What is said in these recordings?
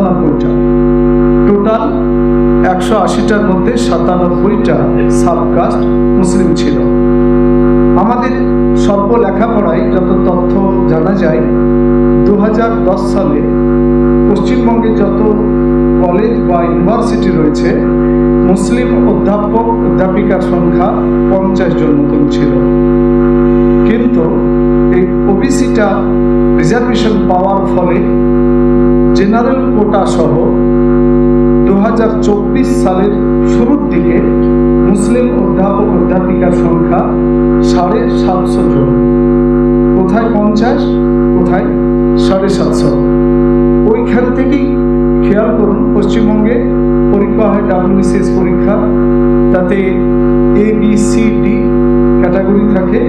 97টা, total 180টার মধ্যে 97টা subcaste মুসলিম ছিল। আমাদের স্বল্প লেখাপড়ায় যত তথ্য জানা যায়, 2010 সালে পশ্চিমবঙ্গে যত কলেজ বা ইউনিভার্সিটি রয়েছে, মুসলিম অধ্যাপক অধ্যাপিকার সংখ্যা 50 জন মতন ছিল। কিন্তু এই ওবিসিটা রিজার্ভেশন পাওয়ার ফলে জেনারেল কোটা সহ 2024 সালের শুরুর দিকে মুসলিম অধ্যাপক অধ্যাপিকার সংখ্যা 750 জন। কোথায় 50, কোথায় 750। ওইখান থেকেই খেয়াল করুন, পশ্চিমবঙ্গে পরীক্ষা হয় WBCS পরীক্ষা, তাতে ABCD ক্যাটাগরি থাকে।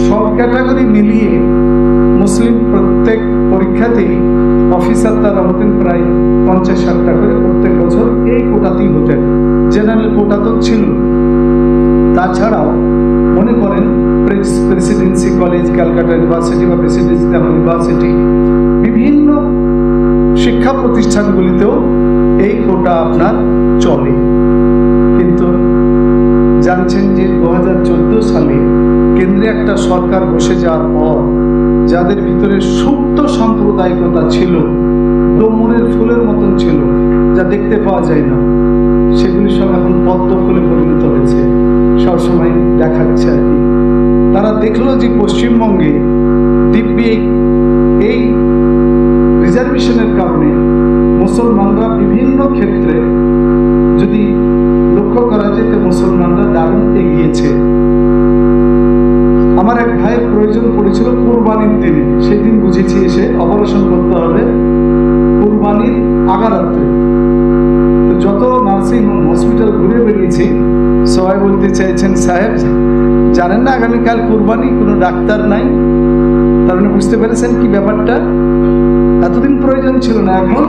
সব ক্যাটাগরি মিলিয়ে মুসলিম প্রত্যেক পরীক্ষাতেই অফিসার তারা হতেন প্রায় 50-60টা করে প্রত্যেক বছর। এই কোটাতেই হতেন, জেনারেল কোটা তো ছিল। তাছাড়াও মনে করেন প্রেসিডেন্সি কলেজ, ক্যালকাটা ইউনিভার্সিটি বা প্রেসিডেন্সি ইউনিভার্সিটি, বিভিন্ন শিক্ষা প্রতিষ্ঠানগুলিতেও এই কোটা আপনার চলে। কিন্তু জানছেন যে 2014 সালে কেন্দ্রে একটা সরকার বসে যাওয়ার পর যাদের ভিতরে সুপ্ত সাম্প্রদায়িকতা ছিল, ডোমরের ফুলের মতন ছিল, যা দেখতে পাওয়া যায় না, সেগুলি সব এখন পদ্ম ফুলে পরিণত হয়েছে, সবসময় দেখাচ্ছে আর কি। তারা দেখলো যে পশ্চিমবঙ্গে দিব্যি এই রিজার্ভেশনের কারণে মুসলমানরা বিভিন্ন ক্ষেত্রে যদি লক্ষ্য করা যায়, মুসলমানরা দারুণ এগিয়েছে। আমার এক ভাইয়ের প্রয়োজন পড়েছিল কুরবানির দিনে, সেদিন বুঝেছি এসে অপারেশন করতে হবে কুরবানির আগারাত্রে। তো যত নার্সিং হোম হসপিটাল ঘুরে বেরিয়েছি, সবাই বলতে চাইছেন, সাহেব জানেন না আগামীকাল কুরবানি, কোনো ডাক্তার নাই। তার মানে বুঝতে পেরেছেন কি ব্যাপারটা। এতদিন প্রয়োজন ছিল না, এখন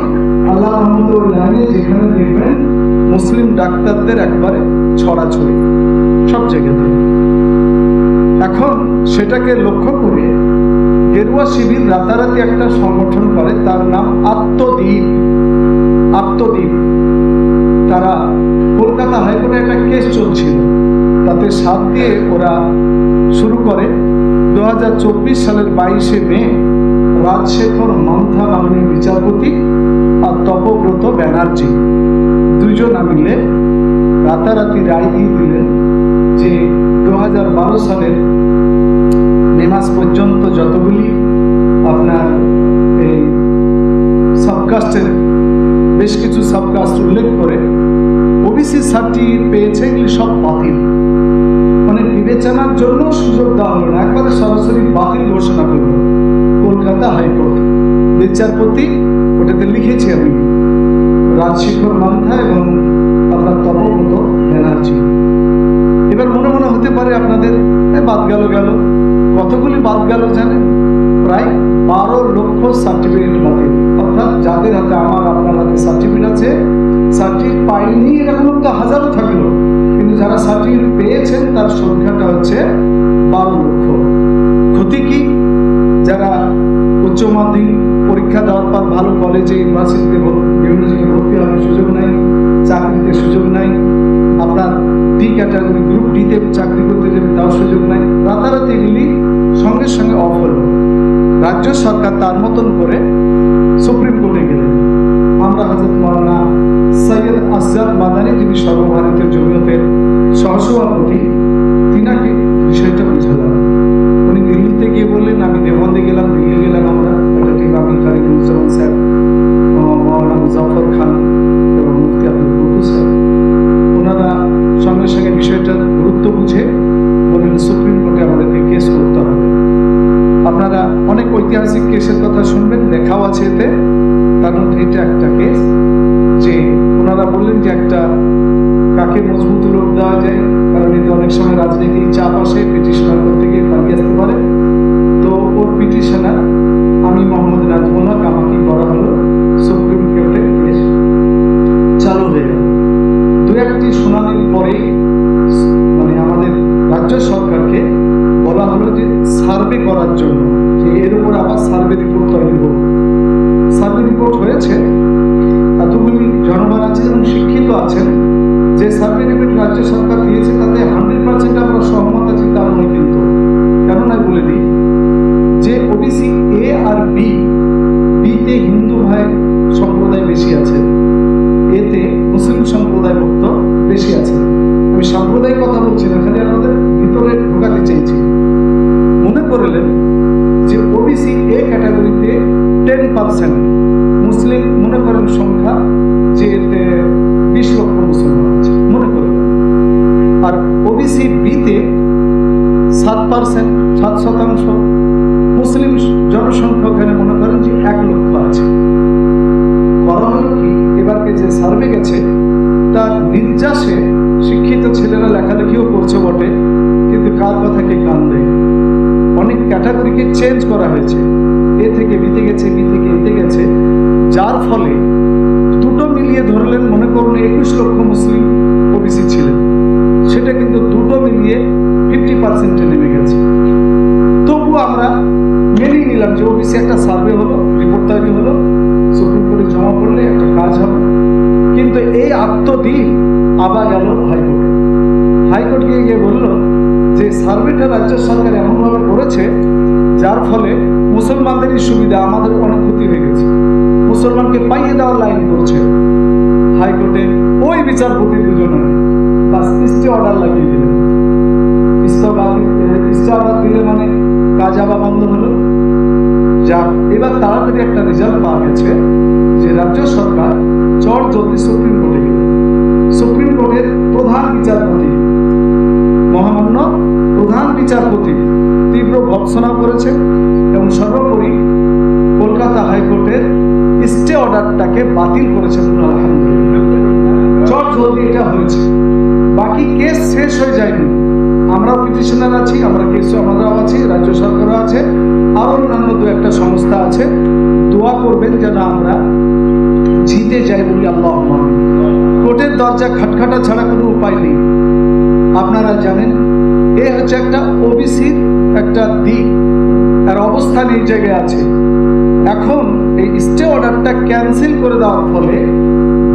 আল্লাহ রহমতুল্লাহ যেখানে দেখবেন মুসলিম ডাক্তারদের একবারে ছড়াছড়ি সব জায়গাতে। এখন সেটাকে লক্ষ্য করে গেরুয়া শিবির রাতারাতি একটা সংগঠন করে, তার নাম আত্মদ্বীপ। তারা কলকাতা হাইকোর্টে একটা কেস চলছিল, তাতে সাথ দিয়ে ওরা শুরু করে 2024 সালের 22শে মে রাজশেখর মান্থা মাননীয় বিচারপতি আর তপব্রত ব্যানার্জি দুইজনা মিলে রাতারাতি রায় দিয়ে দিলেন যে 2012 সালের মে মাস পর্যন্ত যতগুলি আপনার এই সাবকাস্টের বেশ কিছু সাবকাস্ট উল্লেখ করে ওবিসি সার্টিফিকেট পেয়েছে, এগুলি সব বাতিল। মানে বিবেচনার জন্য সুযোগ দেওয়া হলো না, একবারে সরাসরি বাতিল ঘোষণা করলো কলকাতা হাইকোর্ট বিচারপতি। ওটাতে লিখেছি আমি রাজশেখর মান্থা এবং আপনার তপব্রত ব্যানার্জি। এবার মনে মনে হতে পারে আপনাদের বাদ গেল, কতগুলি বাদ গেল জানেন? প্রায় 12 লক্ষ সার্টিফিকেট বাতিল। অর্থাৎ যাদের হাতে, আমার আপনার হাতে সার্টিফিকেট আছে, সার্টিফিকেট পাইনি এরকম তো হাজারো থাকলো, কিন্তু যারা সার্টিফিকেট পেয়েছেন তার সংখ্যাটা হচ্ছে 12 লক্ষ। ক্ষতি কি? যারা উচ্চ মাধ্যমিক পরীক্ষা দেওয়ার পর ভালো কলেজে, ইউনিভার্সিটিতে, বিভিন্ন জায়গায় ভর্তি হওয়ার সুযোগ নাই, চাকরিতে সুযোগ নাই, আপনার ডি ক্যাটাগরি গ্রুপ ডিতে চাকরি করতে যাবে তাও সুযোগ নাই, রাতারাতি এগুলি সঙ্গে সঙ্গে অফ হলো। রাজ্য সরকার তার মতন করে সুপ্রিম কোর্টে গেলেন। আমরা হযরত মাওলানা সৈয়দ আসজাদ মাদানী, যিনি সর্বভারতীয় জমিয়তের সহসভাপতি, তিনাকে বিষয়টা বুঝালাম। উনি দিল্লিতে গিয়ে বললেন, আমি দেওবন্দে গেলাম, দিল্লি গেলাম, আমরা আমি কারিমুজ্জামান স্যার, মাওলানা মুজাফর খান এবং মুফতি আব্দুল কুদ্দুস স্যার, ওনারা সঙ্গে সঙ্গে বিষয়টার গুরুত্ব বুঝে বললেন সুপ্রিম কোর্টে আমাদেরকে কেস করতে হবে। আপনারা অনেক ঐতিহাসিক কেসের কথা শুনবেন, লেখাও আছে এতে। তার মধ্যে এটা একটা কেস, যে ওনারা বললেন যে একটা কাকে মজবুত লোক দেওয়া যায়, কারণ এতে অনেক সময় রাজনীতি চাপ আসে, পিটিশনার করতে গিয়ে পালিয়ে আসতে পারে। তো ওর পিটিশনার আমি মোহাম্মদ নাজমুল হক, আমাকে করা হলো, সুপ্রিম কোর্টে কেস চালু হয়ে গেল। দু একটি শুনানির পরেই মানে আমাদের রাজ্য সরকারকে বলা হলো যে সার্ভে করার জন্য, যে এর উপর আবার সার্ভে রিপোর্ট তৈরি হোক। সার্ভে রিপোর্ট হয়েছে, উদ্বিগ্ন আছেন যে সার্টিফিকেট রাজ্য সরকার দিয়েছে তাতে 100% আমরা সহমত আছি তা নয়, কিন্তু কেননা বলে দিই যে ওবিসি এ আর বিতে হিন্দু ভাই সম্প্রদায় বেশি আছে, এতে মুসলিম সম্প্রদায় ভুক্ত বেশি আছে। আমি সাম্প্রদায়িক কথা বলছি না, খালি আমাদের ভিতরে ঢোকাতে চাইছি। মনে করলেন যে ওবিসি এ ক্যাটাগরিতে 10% মুসলিম মনে করেন সংখ্যা, যে এতে 20 লক্ষ মুসলমান আছে মনে করলেন, আর ওবিসি বিতে 7% মুসলিম জনসংখ্যা ওখানে মনে করেন যে 1 লক্ষ আছে। করা হলো কি, এবারকে যে সার্ভে গেছে তার নির্যাসে শিক্ষিত ছেলেরা লেখালেখিও করছে বটে, কিন্তু কার কথা কে কান দেয়। অনেক ক্যাটাগরিকে চেঞ্জ করা হয়েছে, এ থেকে বিতে গেছে, বি থেকে এতে গেছে, যার ফলে দুটো মিলিয়ে ধরলেন মনে করুন 21 লক্ষ মুসলিম ওবিসি ছিলেন, সেটা কিন্তু দুটো মিলিয়ে 50% নেমে গেছে। তবু আমরা মেনেই নিলাম যে ওবিসি একটা সার্ভে হলো, রিপোর্ট তৈরি হলো, সুপ্রিম কোর্টে জমা করলে একটা কাজ হবে। কিন্তু এই আত্মদিন আবার গেল হাইকোর্টে। হাইকোর্ট গিয়ে বলল যে সার্ভেটা রাজ্য সরকার এমনভাবে করেছে যার ফলে মুসলমানদেরই সুবিধা, আমাদের অনেক ক্ষতি হয়ে গেছে, মুসলমানকে পাইয়ে দেওয়ার লাইন করছে। হাইকোর্টে ওই বিচারপতি দুজনে বাস স্টে অর্ডার লাগিয়ে দিলেন। স্টে অর্ডার দিলে মানে কাজ আবার বন্ধ হলো। যা এবার তাড়াতাড়ি একটা রেজাল্ট পাওয়া গেছে যে রাজ্য সরকার চট জলদি সুপ্রিম কোর্টে গেল। সুপ্রিম কোর্টের প্রধান বিচারপতি, মহামান্য প্রধান বিচারপতি তীব্র ভর্ৎসনা করেছে এবং সর্বোপরি কলকাতা হাইকোর্টের স্টে অর্ডারটাকে বাতিল করেছে। আলহামদুলিল্লাহ, চট জলদি এটা হয়েছে। বাকি কেস শেষ হয়ে যায়নি, আমরা পিটিশনার আছি, আমরা কেস আমরাও আছি, রাজ্য সরকারও আছে, আরো অন্যান্য দু একটা সংস্থা আছে। দোয়া করবেন যেন আমরা জিতে যাই বলি আল্লাহুম্মা আমিন। কোর্টের দরজা খটখটা ছাড়া কোনো উপায় নেই। আপনারা জানেন এ হচ্ছে একটা ওবিসির একটা দিক, আর অবস্থান এই জায়গায় আছে। এখন এই স্টে অর্ডারটা ক্যান্সেল করে দেওয়ার ফলে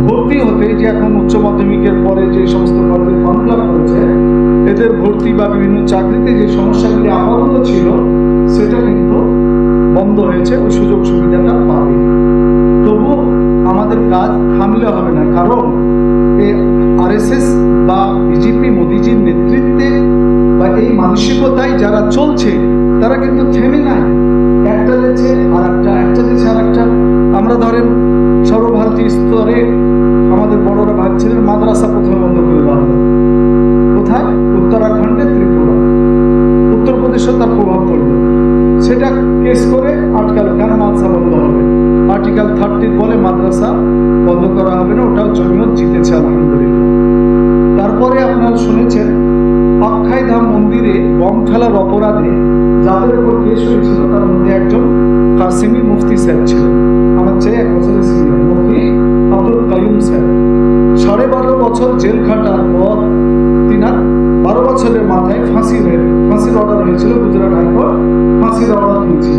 ভর্তি হতে, যে এখন উচ্চ মাধ্যমিকের পরে যে সমস্ত কলেজে ফর্ম ফিল আপ করেছে, এদের ভর্তি বা বিভিন্ন চাকরিতে যে সমস্যাগুলি আপাতত ছিল সেটা কিন্তু বন্ধ হয়েছে, ওই সুযোগ সুবিধাটা পাবে। তবু আমাদের কাজ থামলে হবে না, কারণ এই আরএসএস বা বিজেপি মোদিজির নেতৃত্বে বা এই মানসিকতায় যারা চলছে তারা কিন্তু থেমে নাই। একটা যেছে আর একটা, একটা যেছে আর একটা। আমরা ধরেন সর্বভারতীয় স্তরে আমাদের বড়রা ভাবছিলেন মাদ্রাসা প্রথমে বন্ধ করে দেওয়া হবে। কোথায়? উত্তরাখণ্ডে, ত্রিপুরা, উত্তরপ্রদেশও তার প্রভাব পড়ল। সেটা কেস করে আটকালো, কেন মাদ্রাসা বন্ধ হবে? আর্টিকেল 30 বলে মাদ্রাসা বন্ধ করা হবে না, ওটাও জমিয়ত জিতেছে আলহামদুলিল্লাহ। তারপরে আপনারা শুনেছেন অক্ষয়ধাম মন্দিরে বম ফেলার অপরাধে যাদের উপর কেস হয়েছিল তার মধ্যে একজন কাসিমি মুফতি সাহেব ছিলেন, আমার চেয়ে 1 বছরের সিনিয়র মুফতি আব্দুল কাইয়ুম সাহেব। 12.5 বছর জেল খাটার পর তিনার 12 বছরের মাথায় ফাঁসির অর্ডার হয়েছিল। গুজরাট হাইকোর্ট ফাঁসির অর্ডার দিয়েছিল,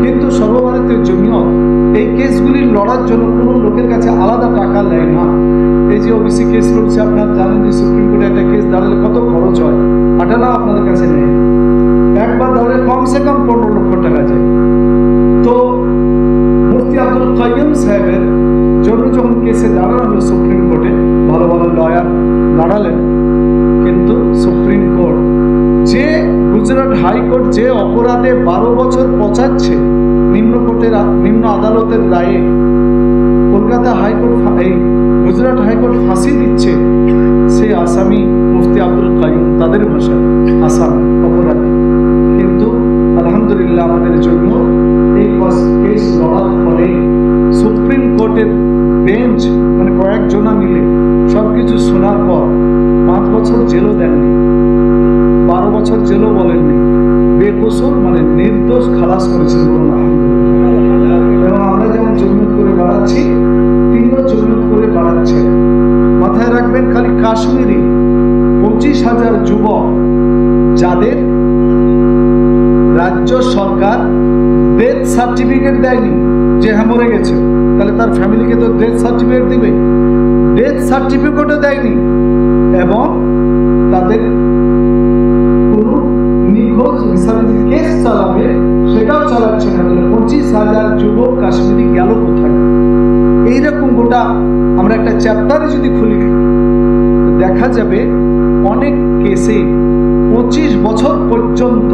কিন্তু সর্বভারতীয় জমিয়ত এই কেসগুলি লড়ার জন্য কোনো লোকের কাছে আলাদা টাকা নেয় না। এই যে ওবিসি কেস লড়ছে, আপনারা জানেন যে সুপ্রিম কোর্টে একটা কেস দাঁড়ালে কত খরচ হয়, আটানা আপনাদের কাছে নেই। একবার দাঁড়ালে কমসে কম 15 লক্ষ টাকা যায়। তো মুফতি আব্দুল কাইয়ুম সাহেবের জন্য যখন কেসে দাঁড়ানো সুপ্রিম কোর্টে, ভালো ভালো লয়ার দাঁড়ালেন, কিন্তু সুপ্রিম কোর্ট যে গুজরাট হাইকোর্ট যে অপরাধে 12 বছর পচাচ্ছে নিম্ন আদালতের রায়ে, কলকাতা হাইকোর্ট এই গুজরাট হাইকোর্ট ফাঁসি দিচ্ছে, সেই আসামি মুফতি আব্দুল কাইয়ুম, তাদের ভাষা আসামি অপরাধী। কিন্তু আলহামদুলিল্লাহ আমাদের জন্য এই কেস লড়ার ফলে সুপ্রিম কোর্টের বেঞ্চ মানে কয়েকজনা মিলে সবকিছু শোনার পর 5 বছর জেলও দেননি, 12 বছর জেলও বলেননি, বেকসুর মানে নির্দোষ খালাস করেছেন বলুন আলহামদুলিল্লাহ। এবং আমরা যেমন জমিয়ত করে বাড়াচ্ছি, তিনিও জমিয়ত করে বাড়াচ্ছেন। মাথায় রাখবেন, খালি কাশ্মীরে 25,000 যুবক যাদের রাজ্য সরকার ডেথ সার্টিফিকেট দেয়নি, যে হ্যাঁ মরে গেছে, তাহলে তার ফ্যামিলিকে তো ডেথ সার্টিফিকেট দিবে। ডেথ সার্টিফিকেটও দেয়নি, এবং তাদের কোনো নিখোঁজ হিসাবে কেস চালাবে সেটাও চালাচ্ছে না। 25,000 যুবক কাশ্মীরি গেল কোথায়? এইরকম গোটা আমরা একটা চ্যাপ্টারে যদি খুলি দেখা যাবে অনেক কেসে 25 বছর পর্যন্ত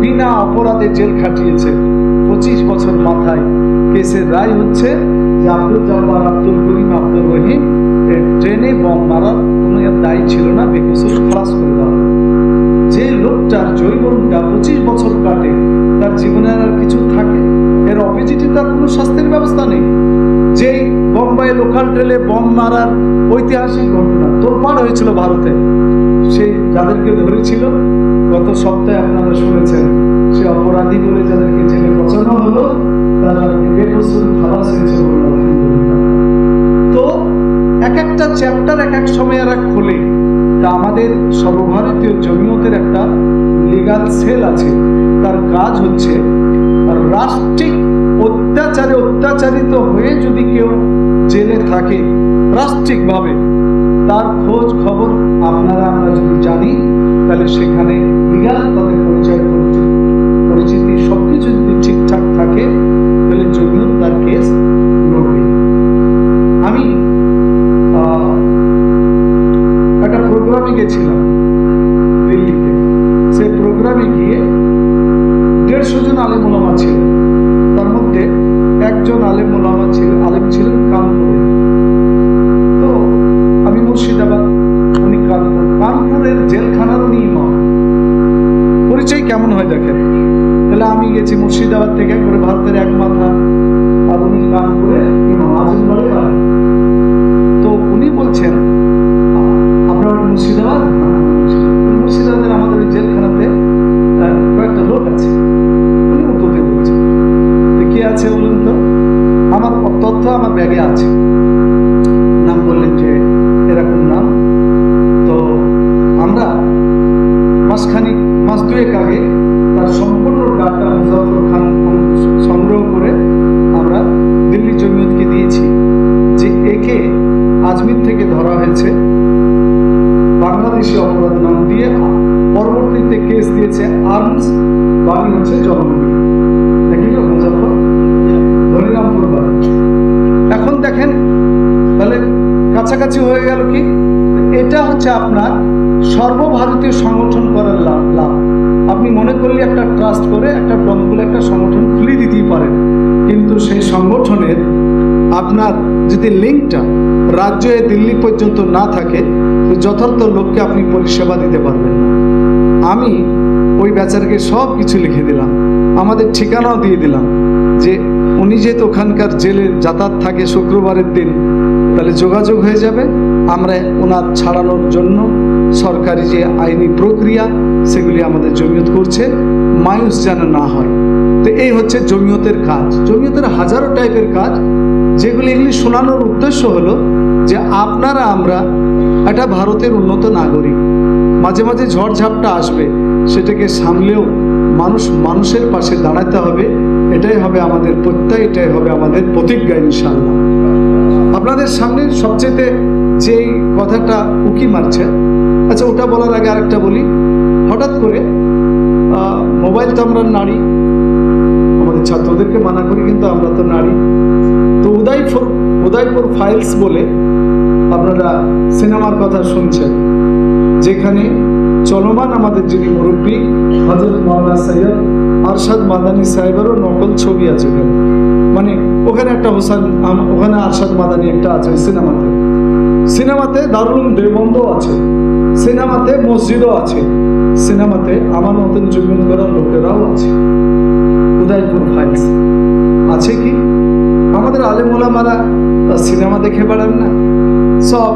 বিনা অপরাধে জেল খাটিয়েছে। 25 বছর মাথায় কেসের রায় হচ্ছে যে আব্দুল জব্বার, আব্দুল করিম, আব্দুল রহিম ট্রেনে বম মারার কোনো দায়ী ছিল না, বেকসুর খালাস করে দেওয়া। যে লোকটার যৌবনটা 25 বছর কাটে, তার জীবনে আর কিছু থাকে, এর অপোজিটে তার কোনো শাস্তির ব্যবস্থা নেই। যেই বোম্বাই লোকাল ট্রেনে বম মারার ঐতিহাসিক ঘটনা তোলপাড় হয়েছিল ভারতে, সেই যাদেরকে ধরেছিল গত সপ্তাহে আপনারা শুনেছেন, সে অপরাধী বলে যাদেরকে জেলে পচানো হলো তারা বেকসুর খালাস হয়েছে। তো এক একটা চ্যাপ্টার এক এক সময় এরা খোলে। তা আমাদের সর্বভারতীয় জমিয়তের একটা লিগাল সেল আছে, তার কাজ হচ্ছে রাষ্ট্রিক অত্যাচারে অত্যাচারিত হয়ে যদি কেউ জেলে থাকে রাষ্ট্রিকভাবে, তার খোঁজ খবর আমরা যদি জানি, তাহলে সেখানে লিগাল তাদের পরিচিতি সবকিছু যদি ঠিকঠাক থাকে, তাহলে জমিয়ত তার কেস লড়বে। আমি একটা প্রোগ্রামে গেছিলাম দিল্লিতে। সেই প্রোগ্রামে গিয়ে 150 জন আলেম ওলামা ছিলেন। তার মধ্যে একজন আলেম ছিলেন কানপুরে। তো আমি মুর্শিদাবাদ, উনি কানপুরের জেলখানার উনি ইমাম। পরিচয় কেমন হয় দেখেন। তাহলে আমি গেছি মুর্শিদাবাদ থেকে, করে ভারতের এক মাথা, আর উনি কানপুরের ইমাম, আজমগড়ে বাড়ি। তো উনি বলছেন আপনার মুর্শিদাবাদ? মুর্শিদাবাদের আমাদের ওই জেলখানাতে কয়েকটা লোক আছে। উনি উত্তরে বলছেন কি আছে বলুন তো? আমার তথ্য আমার ব্যাগে আছে। নাম বললেন যে এরকম নাম। তো আমরা মাস দুয়েক আগে তার সম্পূর্ণ ডাটা মুজাফর খান সংগ্রহ করে আমরা দিল্লি জমিয়তকে দিয়েছি যে একে আজমির থেকে ধরা হয়েছে বাংলাদেশি অপরাধ নাম দিয়ে, পরবর্তীতে কেস দিয়েছে আর্মস, বাড়ি হচ্ছে জনমনি, দেখিল মুজাফর, হরিরামপুর বাড়ি। এখন দেখেন তাহলে কাছাকাছি হয়ে গেল কি? এটা হচ্ছে আপনার সর্বভারতীয় সংগঠন করার লাভ। আপনি মনে করলে একটা ট্রাস্ট করে একটা দমকুলে একটা সংগঠন খুলে দিতেই পারেন, কিন্তু সেই সংগঠনের আপনার যদি লিঙ্কটা রাজ্য দিল্লি পর্যন্ত না থাকে, তো যথার্থ লোককে আপনি পরিষেবা দিতে পারবেন না। আমি ওই বেচারাকে সব কিছু লিখে দিলাম, আমাদের ঠিকানাও দিয়ে দিলাম, যে উনি যেহেতু ওখানকার জেলে যাতায়াত থাকে শুক্রবারের দিন, তাহলে যোগাযোগ হয়ে যাবে। আমরা ওনার ছাড়ানোর জন্য সরকারি যে আইনি প্রক্রিয়া সেগুলি আমাদের জমিয়ত করছে, মায়ুস যেন না হয়। তো এই হচ্ছে জমিয়তের কাজ। জমিয়তের হাজারো টাইপের কাজ, যেগুলি এগুলি শোনানোর উদ্দেশ্য হলো যে আপনারা আমরা একটা ভারতের উন্নত নাগরিক। মাঝে মাঝে ঝড়ঝাপটা আসবে, সেটাকে সামলেও মানুষের পাশে দাঁড়াতে হবে। এটাই হবে আমাদের প্রত্যয়, এটাই হবে আমাদের প্রতিজ্ঞা ইনশাআল্লাহ। আপনাদের সামনে সবচেয়ে যেই কথাটা উকি মারছে, আচ্ছা ওটা বলার আগে আরেকটা বলি। হঠাৎ করে মোবাইল তো আমরা নারী, আমাদের ছাত্রদেরকে মানা করি, কিন্তু আমরা তো নারী। তো উদয়পুর ফাইলস বলে আপনারা সিনেমার কথা শুনছেন, যেখানে চলমান আমাদের যিনি মুরব্বী হযরত মাওলানা সৈয়দ আরশাদ মাদানী সাহেবেরও নকল ছবি আছে। মানে ওখানে একটা ওখানে আরশাদ মাদানী একটা আছে সিনেমাতে দারুল উলুম দেওবন্দও আছে, সিনেমাতে মসজিদও আছে, সিনেমাতে আমার মতন জমিয়ত করার লোকেরাও আছে। উদয়পুর ফাইলস আছে কি? আমাদের আলেম ওলামারা সিনেমা দেখে বেড়ান না? সব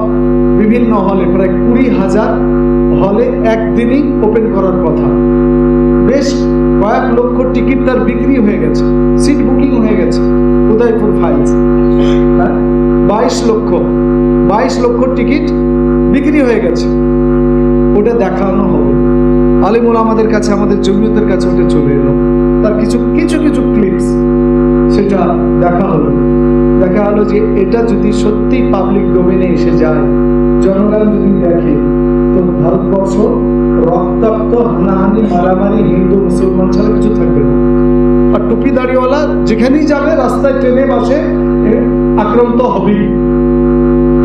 বিভিন্ন হলে, প্রায় 20,000 হলে একদিনই ওপেন করার কথা। বেশ কয়েক লক্ষ টিকিট তার বিক্রি হয়ে গেছে, সিট বুকিং হয়ে গেছে। উদয়পুর ফাইলস 22 লক্ষ টিকিট বিক্রি হয়ে গেছে। ওটা দেখানো হবে আলিমুল আমাদের কাছে, আমাদের জমিয়তের কাছে ওটা চলে এলো। তার কিছু ক্লিপস সেটা দেখা হলো গেল যে এটা যদি সত্যি পাবলিক ডোমেনে এসে যায়, জনগণ যদি দেখে, তো ভারতবর্ষ রক্তাক্ত, হানাহানি, মারামারি, হিন্দু মুসলমান ছাড়া কিছু থাকবে না। আর টুপি দাড়িওয়ালা যেখানেই যাবে, রাস্তায়, ট্রেনে, বাসে আক্রান্ত হবেই।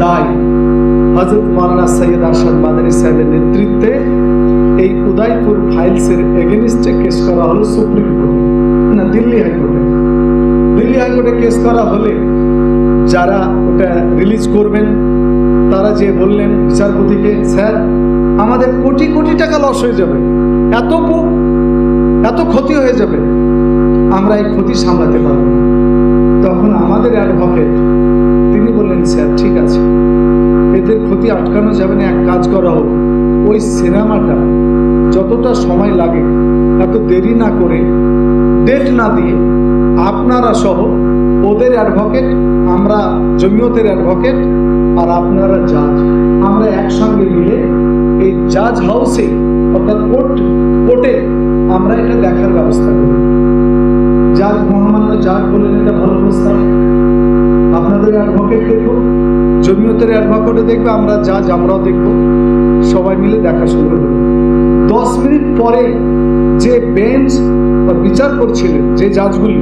তাই হযরত মাওলানা সৈয়দ আরশাদ মাদানী সাহেবের নেতৃত্বে এই উদয়পুর ফাইলসের এগেনিস্টে কেস করা হলো সুপ্রিম কোর্টে, না দিল্লি হাইকোর্টে। দিল্লি হাইকোর্টে কেস করা হলে যারা ওটা রিলিজ করবেন তারা যে বললেন বিচারপতিকে, স্যার আমাদের কোটি কোটি টাকা লস হয়ে যাবে, এত ক্ষতি হয়ে যাবে, আমরা এই ক্ষতি সামলাতে পারবো না। তখন আমাদের অ্যাডভোকেট তিনি বললেন, স্যার ঠিক আছে, এদের ক্ষতি আটকানো যাবে না, এক কাজ করা হোক, ওই সিনেমাটা যতটা সময় লাগে এত দেরি না করে, ডেট না দিয়ে, আপনারা সহ ওদের অ্যাডভোকেট, আমরা জমিয়তের অ্যাডভোকেট, আর আপনারা জাজ, আমরা একসঙ্গে মিলে এই জাজ হাউসে অর্থাৎ কোর্টে আমরা এটা দেখার ব্যবস্থা করি। জাজ, মহামান্য জাজ বললেন এটা ভালো প্রস্তাব, আপনাদের অ্যাডভোকেট দেখো, জমিয়তের অ্যাডভোকেটও দেখবে, আমরা জাজ আমরাও দেখব, সবাই মিলে দেখা শুরু হলো। 10 মিনিট পরে যে বেঞ্চ বিচার করছিলেন, যে জাজগুলি,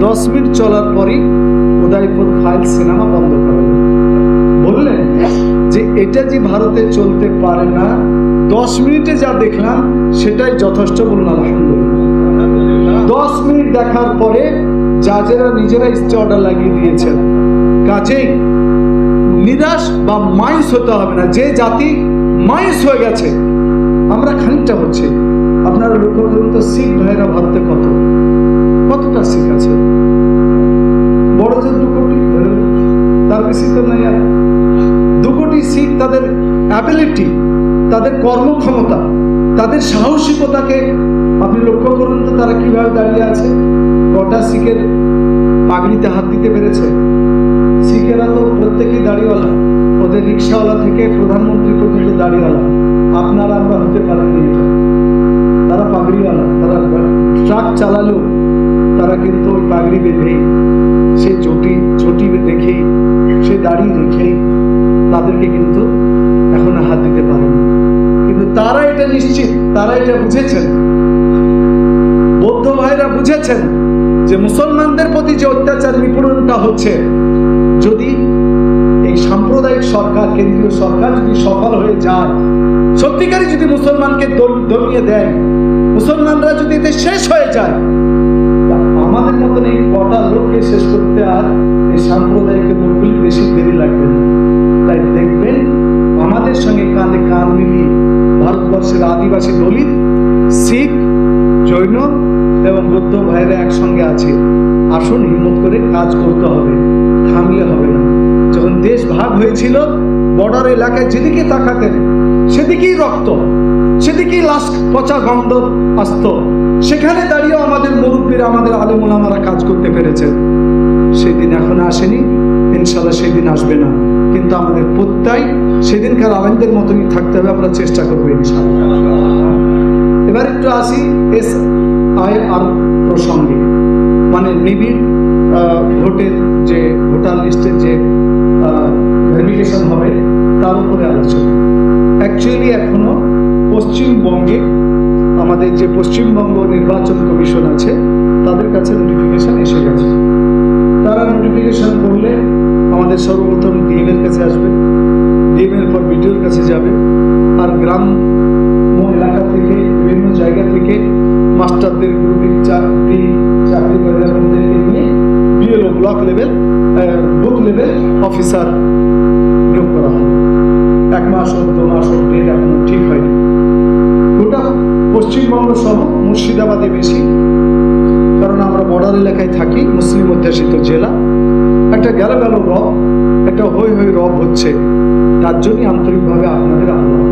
10 মিনিট চলার পরই উদয়পুর ফাইল সিনেমা বন্ধ করা হলো। বললেন যে এটা যে ভারতে চলতে পারে না, 10 মিনিটে যা দেখলাম সেটাই যথেষ্ট। বলুন আলহামদুলিল্লাহ। 10 মিনিট দেখার পরে জাজেরা নিজেরা স্টে অর্ডার লাগিয়ে দিয়েছেন। কাজেই নিরাশ বা মাইস হতে হবে না। যে জাতি মাইস হয়ে গেছে, আমরা খানিকটা হচ্ছে, আপনারা লক্ষ্য করুন তো শিখ ভাইরা ভারতে কতটা শিখ আছে, বড় যে 2 কোটি, তার বেশি তো নাই। আর 2 কোটি শিখ, তাদের অ্যাবিলিটি, তাদের কর্মক্ষমতা, তাদের সাহসিকতাকে আপনি লক্ষ্য করুন তো, তারা কিভাবে দাঁড়িয়ে আছে। কটা শিখের পাগড়িতে হাত দিতে পেরেছে? শিখেরা তো প্রত্যেকেই দাড়িওয়ালা, ওদের রিক্সাওয়ালা থেকে প্রধানমন্ত্রী পর্যন্ত দাড়িওয়ালা। আপনারা আমরা হতে পারেনি এটা। তারা পাগড়িওয়ালা, তারা ট্রাক চালালেও তারা কিন্তু ওই পাগড়ি বেঁধেই, সে চটি রেখেই, সে দাড়ি রেখেই তাদেরকে কিন্তু এখন হাত দিতে পারেনি। কিন্তু তারা এটা নিশ্চিত, তারা এটা বুঝেছেন, বৌদ্ধ ভাইরা বুঝেছেন যে মুসলমানদের প্রতি যে অত্যাচার নিপীড়নটা হচ্ছে, যদি এই সাম্প্রদায়িক সরকার, কেন্দ্রীয় সরকার যদি সফল হয়ে যায়, সত্যিকারই যদি মুসলমানকে দমিয়ে দেয়, মুসলমানরা যদি এতে শেষ হয়ে যায়, আমাদের মতন এই কটা লোককে শেষ করতে আর এই সাম্প্রদায়িক লোকগুলি বেশি দেরি লাগবে না। তাই দেখবেন আমাদের সঙ্গে কাঁধে কাঁধ মিলিয়ে ভারতবর্ষের আদিবাসী, দলিত, শিখ, জৈন এবং বৌদ্ধ ভাইরা একসঙ্গে আছে। আসুন হিম্মত করে কাজ করতে হবে, থামলে হবে না। যখন দেশ ভাগ হয়েছিল, বর্ডার এলাকায় যেদিকে তাকাতেন সেদিকেই রক্ত, সেদিকেই লাশ, পচা গন্ধ আসত। সেখানে দাঁড়িয়েও আমাদের মুরব্বীরা, আমাদের আলেম ওলামারা কাজ করতে পেরেছেন। সেদিন এখন আসেনি, ইনশাআল্লাহ সেদিন আসবে না, কিন্তু আমাদের প্রত্যয় সেদিনকার আলেমদের মতনই থাকতে হবে। আমরা চেষ্টা করবো ইনশাআল্লাহ। এবার একটু আসি SIR প্রসঙ্গে, মানে নিবিড় ভোটের যে ভোটার লিস্টের যে ভেরিফিকেশন হবে তার উপরে আলোচনা। অ্যাকচুয়ালি এখনো পশ্চিমবঙ্গে আমাদের যে পশ্চিমবঙ্গ নির্বাচন কমিশন আছে, তাদের কাছে নোটিফিকেশন এসে গেছে। তারা নোটিফিকেশন করলে আমাদের সর্বপ্রথম DM এর কাছে আসবে, DM এর পর BDOর কাছে যাবে, আর গ্রাম এলাকা থেকে, বিভিন্ন জায়গা থেকে মাস্টারদের, গ্রুপিং চাকরিদেরকে নিয়ে BLO, block level, booth level officer নিয়োগ করা হবে। 1 মাস হোক, 2 মাস হোক, ডেট এখনো ঠিক হয়নি। গোটা পশ্চিমবঙ্গ সহ মুর্শিদাবাদে বেশি, কারণ আমরা বর্ডার এলাকায় থাকি, মুসলিম অধ্যাসিত জেলা। একটা গেল রব, একটা হই রব হচ্ছে। তার জন্যই আন্তরিকভাবে আপনাদের আহ্বান।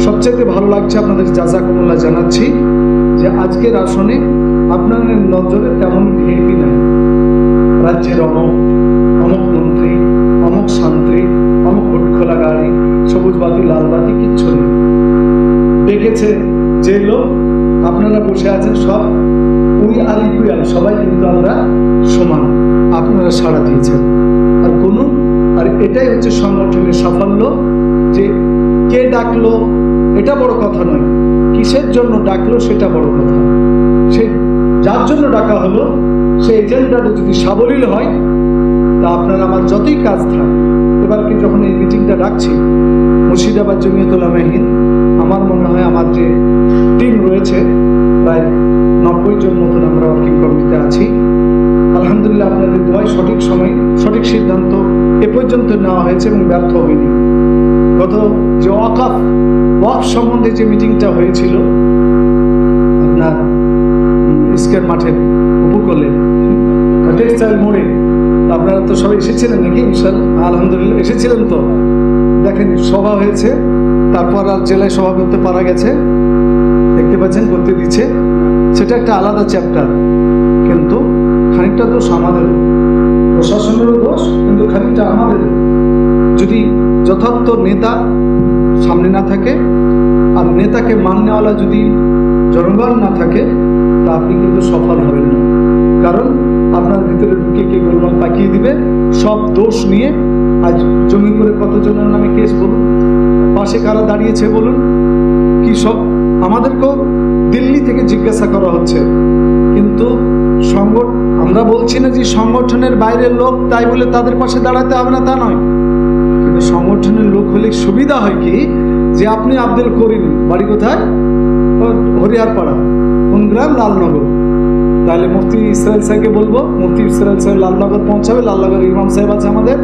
সবচেয়ে ভালো লাগছে, আপনাদের জাযাকুমুল্লাহ জানাচ্ছি যে আজকের আসনে আপনাদের নজরে তেমন VIP নাই। রাজ্যের অমুক মন্ত্রী, অমুক শান্তি, অমুক হুটখোলা গাড়ি, সবুজ বাতি, লাল বাতি, কিচ্ছু নেই। ডেকেছে যে লোক, আপনারা বসে আছেন সব উই আর ইকুয়াল, সবাই কিন্তু আমরা সমান। আপনারা সাড়া দিয়েছেন, এটাই হচ্ছে সংগঠনের সাফল্য, যে কে ডাকলো এটা বড় কথা নয়, কিসের জন্য ডাকলো সেটা বড় কথা। সে যার জন্য ডাকা হলো সেই এজেন্ডাটা যদি সাবলীল হয়, তা আপনার আমার যতই কাজ থাক, এবারকে যখন এই মিটিংটা ডাকছি মুর্শিদাবাদ জমিয়ত উলামা হিন্দ, আমার মনে হয় আমার যে টিম রয়েছে প্রায় 90 জন মতন আমরা ওয়ার্কিং কমিটিতে আছি। আলহামদুলিল্লাহ আপনাদের দোয়ায় সঠিক সময় সঠিক সিদ্ধান্ত এ পর্যন্ত নেওয়া হয়েছে এবং ব্যর্থ হয়নি। গত যে ওয়াকফ সম্বন্ধে যে মিটিংটা হয়েছিল আপনার স্কয়ার মাঠের উপকূলে টেক্সটাইল মোড়ে, আপনারা তো সবাই এসেছিলেন নাকি? আলহামদুলিল্লাহ এসেছিলেন তো। দেখেন সভা হয়েছে, তারপর আর জেলায় সভা করতে পারা গেছে, দেখতে পাচ্ছেন করতে দিচ্ছে, সেটা একটা আলাদা চ্যাপ্টার। কিন্তু খানিকটা দোষ আমাদের, প্রশাসনেরও দোষ, কিন্তু খানিকটা আমাদের। যদি যথার্থ নেতা সামনে না থাকে আর নেতাকে মাননেওয়ালা যদি জনগণ না থাকে, তা আপনি কিন্তু সফল হবেন না। কারণ আপনার ভিতরে ঢুকে কে গোলমাল পাকিয়ে দিবে, সব দোষ নিয়ে। আজ জমি করে কতজনের নামে কেস বলুন, পাশে কারা দাঁড়িয়েছে বলুন, কি সব আমাদেরকেও দিল্লি থেকে জিজ্ঞাসা করা হচ্ছে। কিন্তু আমরা বলছি না যে সংগঠনের বাইরের লোক তাই বলে তাদের পাশে দাঁড়াতে হবে না, তা নয়। কিন্তু সংগঠনের লোক হলে সুবিধা হয় কি, যে আপনি আব্দুল করিম, বাড়ি কোথায়? হরিয়ারপাড়া। কোন গ্রাম? লালনগর। তাহলে মুফতি ইসরাইল সাহেবকে বলবো, মুফতি ইসরাইল সাহেব লালনগর পৌঁছাবে, লালনগর ইমাম সাহেব আছে আমাদের,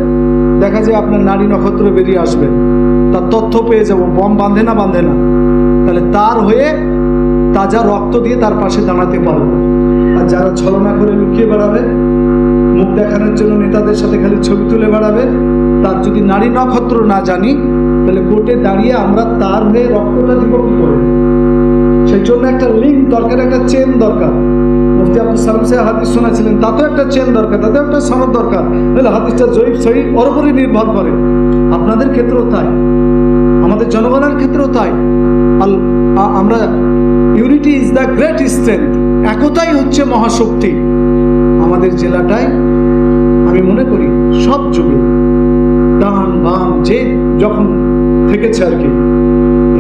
দেখা যায় আপনার নারী নক্ষত্র বেরিয়ে আসবে, তার তথ্য পেয়ে যাবো, বম বাঁধে না বাঁধে না, তাহলে তার হয়ে তাজা রক্ত দিয়ে তার পাশে দাঁড়াতে পারবো। আর যারা ছলনা করে লুকিয়ে বেড়াবে, মুখ দেখানোর জন্য নেতাদের সাথে খালি ছবি তুলে বেড়াবে, তার যদি নারী নক্ষত্র না জানি, তাহলে কোর্টে দাঁড়িয়ে আমরা তার হয়ে রক্তটা দিব কি করে? সেই জন্য একটা লিঙ্ক দরকার, একটা চেন দরকার। মুফতি আব্দুল সালাম সাহেব হাদিস শোনাছিলেন, তাতেও একটা চেন দরকার, তাতেও একটা সনদ দরকার, তাহলে হাদিসটা জয়ীফ সহিহ ওর উপরই নির্ভর করে। আপনাদের ক্ষেত্রেও তাই, আমাদের জনগণের ক্ষেত্রেও তাই। আমরা unity is the great strength, একতাই হচ্ছে মহাশক্তি। আমাদের জেলাটায় আমি মনে করি সব যুগে ডান বাম যে যখন থেকেছে আর কি,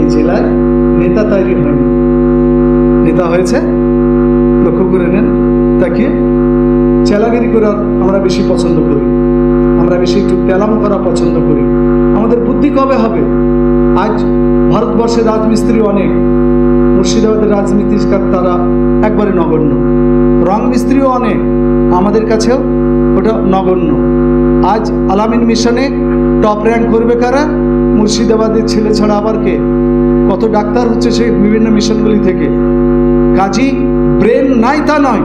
এই জেলায় নেতা তৈরি হয়নি, নেতা হয়েছে। লক্ষ্য করে নেন, তাকে চেলাগিরি করা আমরা বেশি পছন্দ করি, আমরা বেশি একটু তেলাম করা পছন্দ করি। আমাদের বুদ্ধি কবে হবে? আজ ভারতবর্ষের রাজমিস্ত্রি অনেক, মুর্শিদাবাদের রাজনীতিকার তারা একবারে নগণ্য। রং মিস্ত্রিও অনেক, আমাদের কাছেও ওটা নগণ্য। আজ আলামিন মিশনে টপ র্যাঙ্ক করবে কারা? মুর্শিদাবাদের ছেলে ছাড়া আবার কে? কত ডাক্তার হচ্ছে সেই বিভিন্ন মিশনগুলি থেকে। কাজী ব্রেন নাই তা নয়,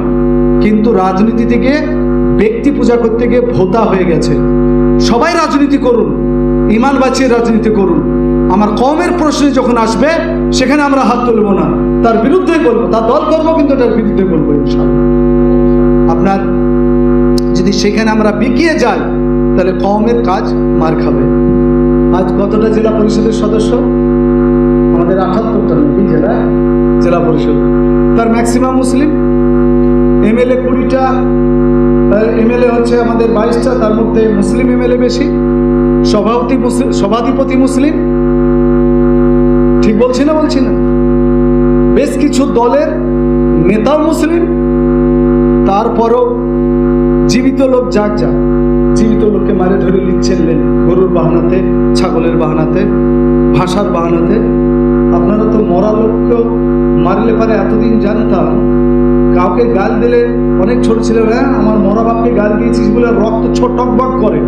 কিন্তু রাজনীতি থেকে ব্যক্তি পূজা করতে গিয়ে ভোতা হয়ে গেছে। সবাই রাজনীতি করুন, ইমান বাঁচিয়ে রাজনীতি করুন। আমার কওমের প্রশ্নে যখন আসবে সেখানে আমরা হাত তুলব না, তার বিরুদ্ধে বলবো, তার দল করবো, কিন্তু তার বিরুদ্ধে বলবো ইনশাআল্লাহ। আপনার যদি সেখানে আমরা বিকিয়ে যাই, তাহলে কওমের কাজ মার খাবে। আজ কতটা জেলা পরিষদের সদস্য? আমাদের 78টা নাকি জেলা পরিষদ, তার ম্যাক্সিমাম মুসলিম। এমএলএ 20টা, এমএলএ হচ্ছে আমাদের 22টা, তার মধ্যে মুসলিম এমএলএ বেশি, সভাধিপতি মুসলিম। ঠিক বলছি না? বলছি না? বেশ কিছু দলের নেতাও মুসলিম, তারপরও জীবিত লোক যাক জীবিত লোককে মারে ধরে লিখছেন গরুর বাহানাতে, ছাগলের বাহানাতে, ভাষার বাহানাতে। আপনারা তো মরা লোককেও মারলে পারে এতদিন জানতাম, কাউকে গাল দিলে অনেক ছোট ছেলেরা আমার মরা বাপকে গাল দিয়েছিস বলে রক্ত টকবক করে।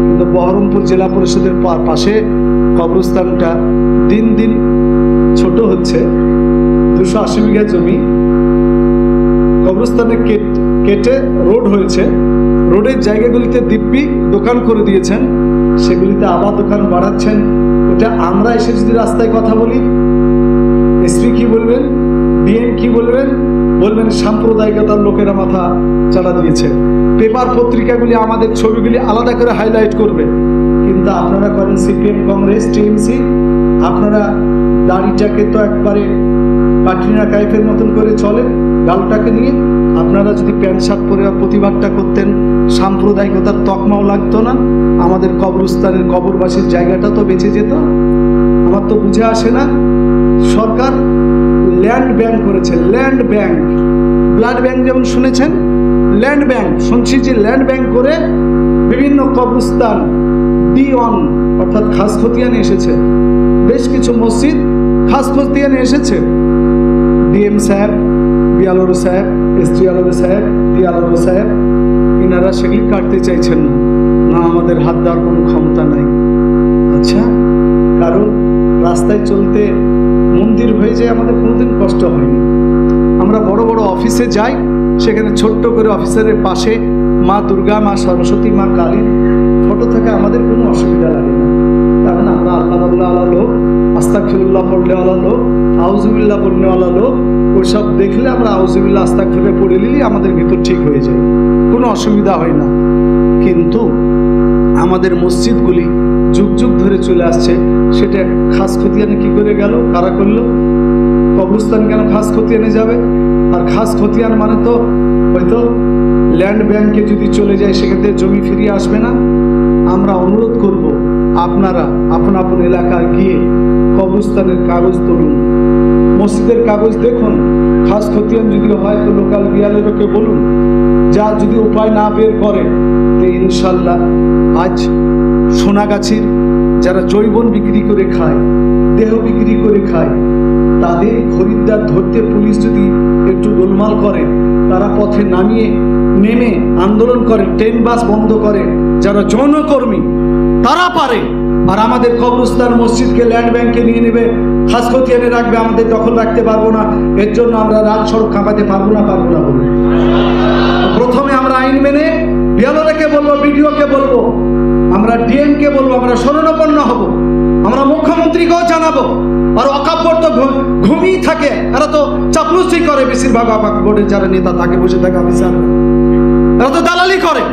কিন্তু বহরমপুর জেলা পরিষদের পাশে কবরস্থানটা দিন দিন ছোট হচ্ছে, 280 বিঘা জমি, কবরস্থানে কেটে রোড হয়েছে, রোডের জায়গাগুলিতে দিব্যি দোকান করে দিয়েছেন, সেগুলিতে আবার দোকান বাড়াচ্ছেন। ওটা আমরা এসে যদি রাস্তায় কথা বলি, এসপি কি বলবেন, ডিএম কি বলবেন? বলবেন সাম্প্রদায়িকতার লোকেরা মাথা চালা দিয়েছে। পেপার পত্রিকাগুলি আমাদের ছবিগুলি আলাদা করে হাইলাইট করবে, কিন্তু আপনারা করেন সিপিএম, কংগ্রেস, টিএমসি। আপনারা দাড়িটাকে তো একবারে কাটরিনা কাইফের মতন করে চলে, গালটাকে নিয়ে। আপনারা যদি প্যান্ট শার্ট পরে প্রতিবাদটা করতেন, সাম্প্রদায়িকতার তকমাও লাগতো না, আমাদের কবরস্থানের কবরবাসীর জায়গাটা তো বেঁচে যেত। আমার তো বুঝে আসে না, সরকার ল্যান্ড ব্যাংক করেছে, ল্যান্ড ব্যাংক, ব্লাড ব্যাংক যেমন শুনেছেন, ল্যান্ড ব্যাংক শুনছি যে ল্যান্ড ব্যাংক করে বিভিন্ন কবরস্থান D1 অর্থাৎ খাস খতিয়ানে এসেছে, বেশ কিছু মসজিদ খাস খতিয়ানে এসেছে। DM সাহেব, BLO সাহেব, SDLO সাহেব, DLO সাহেব, ইনারা সেগুলি কাটতে চাইছেন না, না আমাদের হাত দেওয়ার কোনো ক্ষমতা নাই। আচ্ছা, কারণ রাস্তায় চলতে মন্দির হয়ে যায়, আমাদের কোনোদিন কষ্ট হয়নি। আমরা বড় বড় অফিসে যাই, সেখানে ছোট্ট করে অফিসারের পাশে মা দুর্গা, মা সরস্বতী, মা কালীর ফটো থাকে, আমাদের কোনো অসুবিধা লাগে না। কারণ আমরা আল্লাহ আল্লাহ লোক, আস্তাগফিরুল্লাহ পড়লেওয়ালা লোক, আউযুবিল্লাহ পড়নেওয়ালা লোক, ওইসব দেখলে আমরা আউযুবিল্লাহ আস্তাগফিরুল্লাহ পড়ে নিলেই আমাদের ভিতর ঠিক হয়ে যায়, কোনো অসুবিধা হয় না। কিন্তু আমাদের মসজিদগুলি যুগ যুগ ধরে চলে আসছে, সেটা খাস খতিয়ানে কি করে গেল, কারা করলো? কবরস্থান কেন খাস খতিয়ানে যাবে? আর খাস খতিয়ান মানে তো হয়তো ল্যান্ড ব্যাংকে যদি চলে যায় সেখান থেকে জমি ফিরিয়ে আসবে না। আমরা অনুরোধ করব, আপনারা আপন আপন এলাকায় গিয়ে কবরস্থানের কাগজ তুলুন, মসজিদের কাগজ দেখুন। খাস খতিয়ান যদি হয় তো লোকাল বিয়ালেরকে বলুন, যা যদি উপায় না বের করে তো ইনশাল্লাহ আজ সোনাগাছির যারা জৈবন বিক্রি করে খায়, দেহ বিক্রি করে খায়, তাদের খরিদ্দার ধরতে পুলিশ যদি একটু গোলমাল করে, তারা পথে নেমে আন্দোলন করে, ট্রেন বাস বন্ধ করে, যারা জনকর্মী তারা পারে। আর আমাদের কবরস্থান মসজিদকে ল্যান্ড ব্যাংকে নিয়ে নেবে, খাস খতিয়ানে রাখবে, আমাদের দখল রাখতে পারবো না। এর জন্য আমরা রাজ সড়ক কাঁপাতে পারবো না বলে প্রথমে আমরা আইন মেনে বিএলওকে বলবো, বিডিওকে বলবো, আমরা DM কে বলবো, আমরা শরণাপন্ন হব, আমরা মুখ্যমন্ত্রীকেও জানাবো। আর ওয়াকফ বোর্ড তো ঘুমিয়ে থাকে, এরা তো চাপলুসি করে, বেশিরভাগ ওয়াকফ বোর্ডের যারা নেতা থাকে, বসে থাকে অফিসার, এরা তো দালালি করে।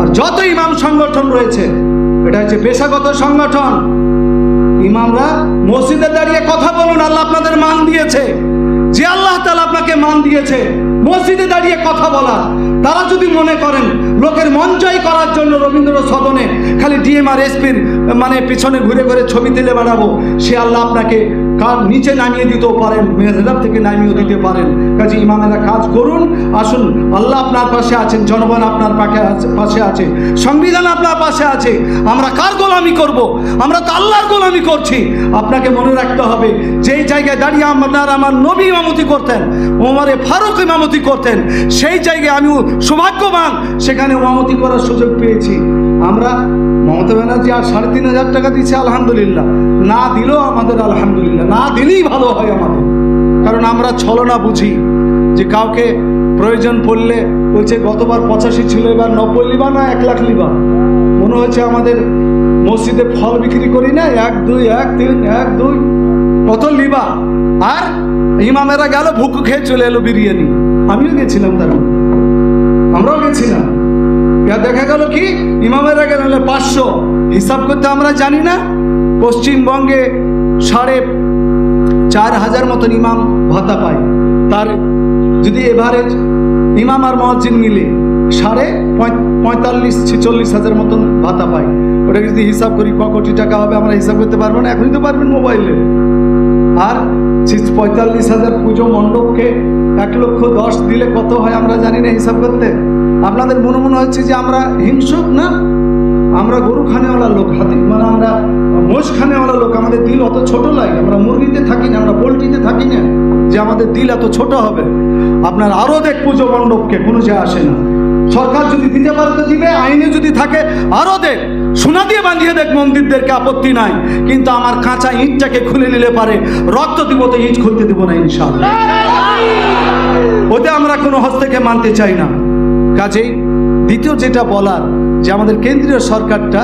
আর যত ইমাম সংগঠন রয়েছে, এটা হচ্ছে পেশাগত সংগঠন। ইমামরা মসজিদে দাঁড়িয়ে কথা বলুন, আল্লাহ আপনাদের মান দিয়েছে, যে আল্লাহ তাআলা আপনাকে মান দিয়েছে মসজিদে দাঁড়িয়ে কথা বলা। তারা যদি মনে করেন লোকের মন জয় করার জন্য রবীন্দ্র সদনে খালি DM আর SPর মানে পিছনে ঘুরে ঘুরে ছবি তুলে বেড়াবো, সে আল্লাহ আপনাকে কার নিচে নামিয়ে দিতেও পারেন, মেহরাব থেকে নামিয়েও দিতে পারেন। কাজে ইমামেরা কাজ করুন, আসুন, আল্লাহ আপনার পাশে আছেন, জনগণ আপনার পাশে আছে, সংবিধান আপনার পাশে আছে। আমরা কার গোলামি করব? আমরা তো আল্লাহর গোলামি করছি। আপনাকে মনে রাখতে হবে, যেই জায়গায় দাঁড়িয়ে আমার নবী ইমামতি করতেন, ওমরে ফারুক ইমামতি করতেন, সেই জায়গায় আমিও সৌভাগ্যবান, সেখানে ইমামতি করার সুযোগ পেয়েছি। আমরা মমতা ব্যানার্জি আর 3,500 টাকা দিচ্ছে, আলহামদুলিল্লাহ, না দিলেও আমাদের আলহামদুলিল্লাহ, না দিলেই ভালো হয় আমাদের। কারণ আমরা ছলনা বুঝি, যে কাউকে প্রয়োজন পড়লে বলছে গতবার 85 ছিল, এবার 90 লিবা না 1 লাখ লিবা। মনে হচ্ছে আমাদের মসজিদে ফল বিক্রি করি না, 1 2 1 3 1 2 কত লিবা। আর ইমামেরা গেল ভুকু খেয়ে চলে এলো বিরিয়ানি। আমিও গেছিলাম, তার আমরাও গেছিলাম। দেখা গেল কি ইমামেরা গেল 500, হিসাব করতে আমরা জানি না। পশ্চিমবঙ্গে 4,500 মতন ইমাম ভাতা পায়, তার যদি এভারেজ ইমাম আর মুয়াজ্জিন মিলে 45-46,000 মতন ভাতা পায়। ওটা যদি হিসাব করি ক কোটি টাকা হবে, আমরা হিসাব করতে পারবো না, এখনই তো পারবেন মোবাইলে। আর 45,000 পুজো মণ্ডপকে 1,10,000 দিলে কত হয় আমরা জানি না হিসাব করতে। আপনাদের মনে হচ্ছে যে আমরা হিংসুক, না, আমরা গরু খানেওয়ালা লোক, হাতি মানে আমরা মোষ খানেওয়ালা লোক। আমাদের দিল অত ছোট লাগে, আমরা মুরগিতে থাকি না, আমরা পোলট্রিতে থাকি না যে আমাদের দিল এত ছোট হবে। আপনার আরো দেখ পুজো মণ্ডপকে, কোনো যায় আসে না। সরকার যদি দিতে পারে তো দিবে, আইনে যদি থাকে আরো দেখ, সোনা দিয়ে বাঁধিয়ে দেখ মন্দিরদেরকে, আপত্তি নাই। কিন্তু আমার কাঁচা ইঁটটাকে খুলে নিলে পারে, রক্ত দিব তো ইঁট খুলতে দিব না ইনশাআল্লাহ। ওতে আমরা কোনো হস্তকে মানতে চাই না। কাজেই দ্বিতীয় যেটা বলার, যে আমাদের কেন্দ্রীয় সরকারটা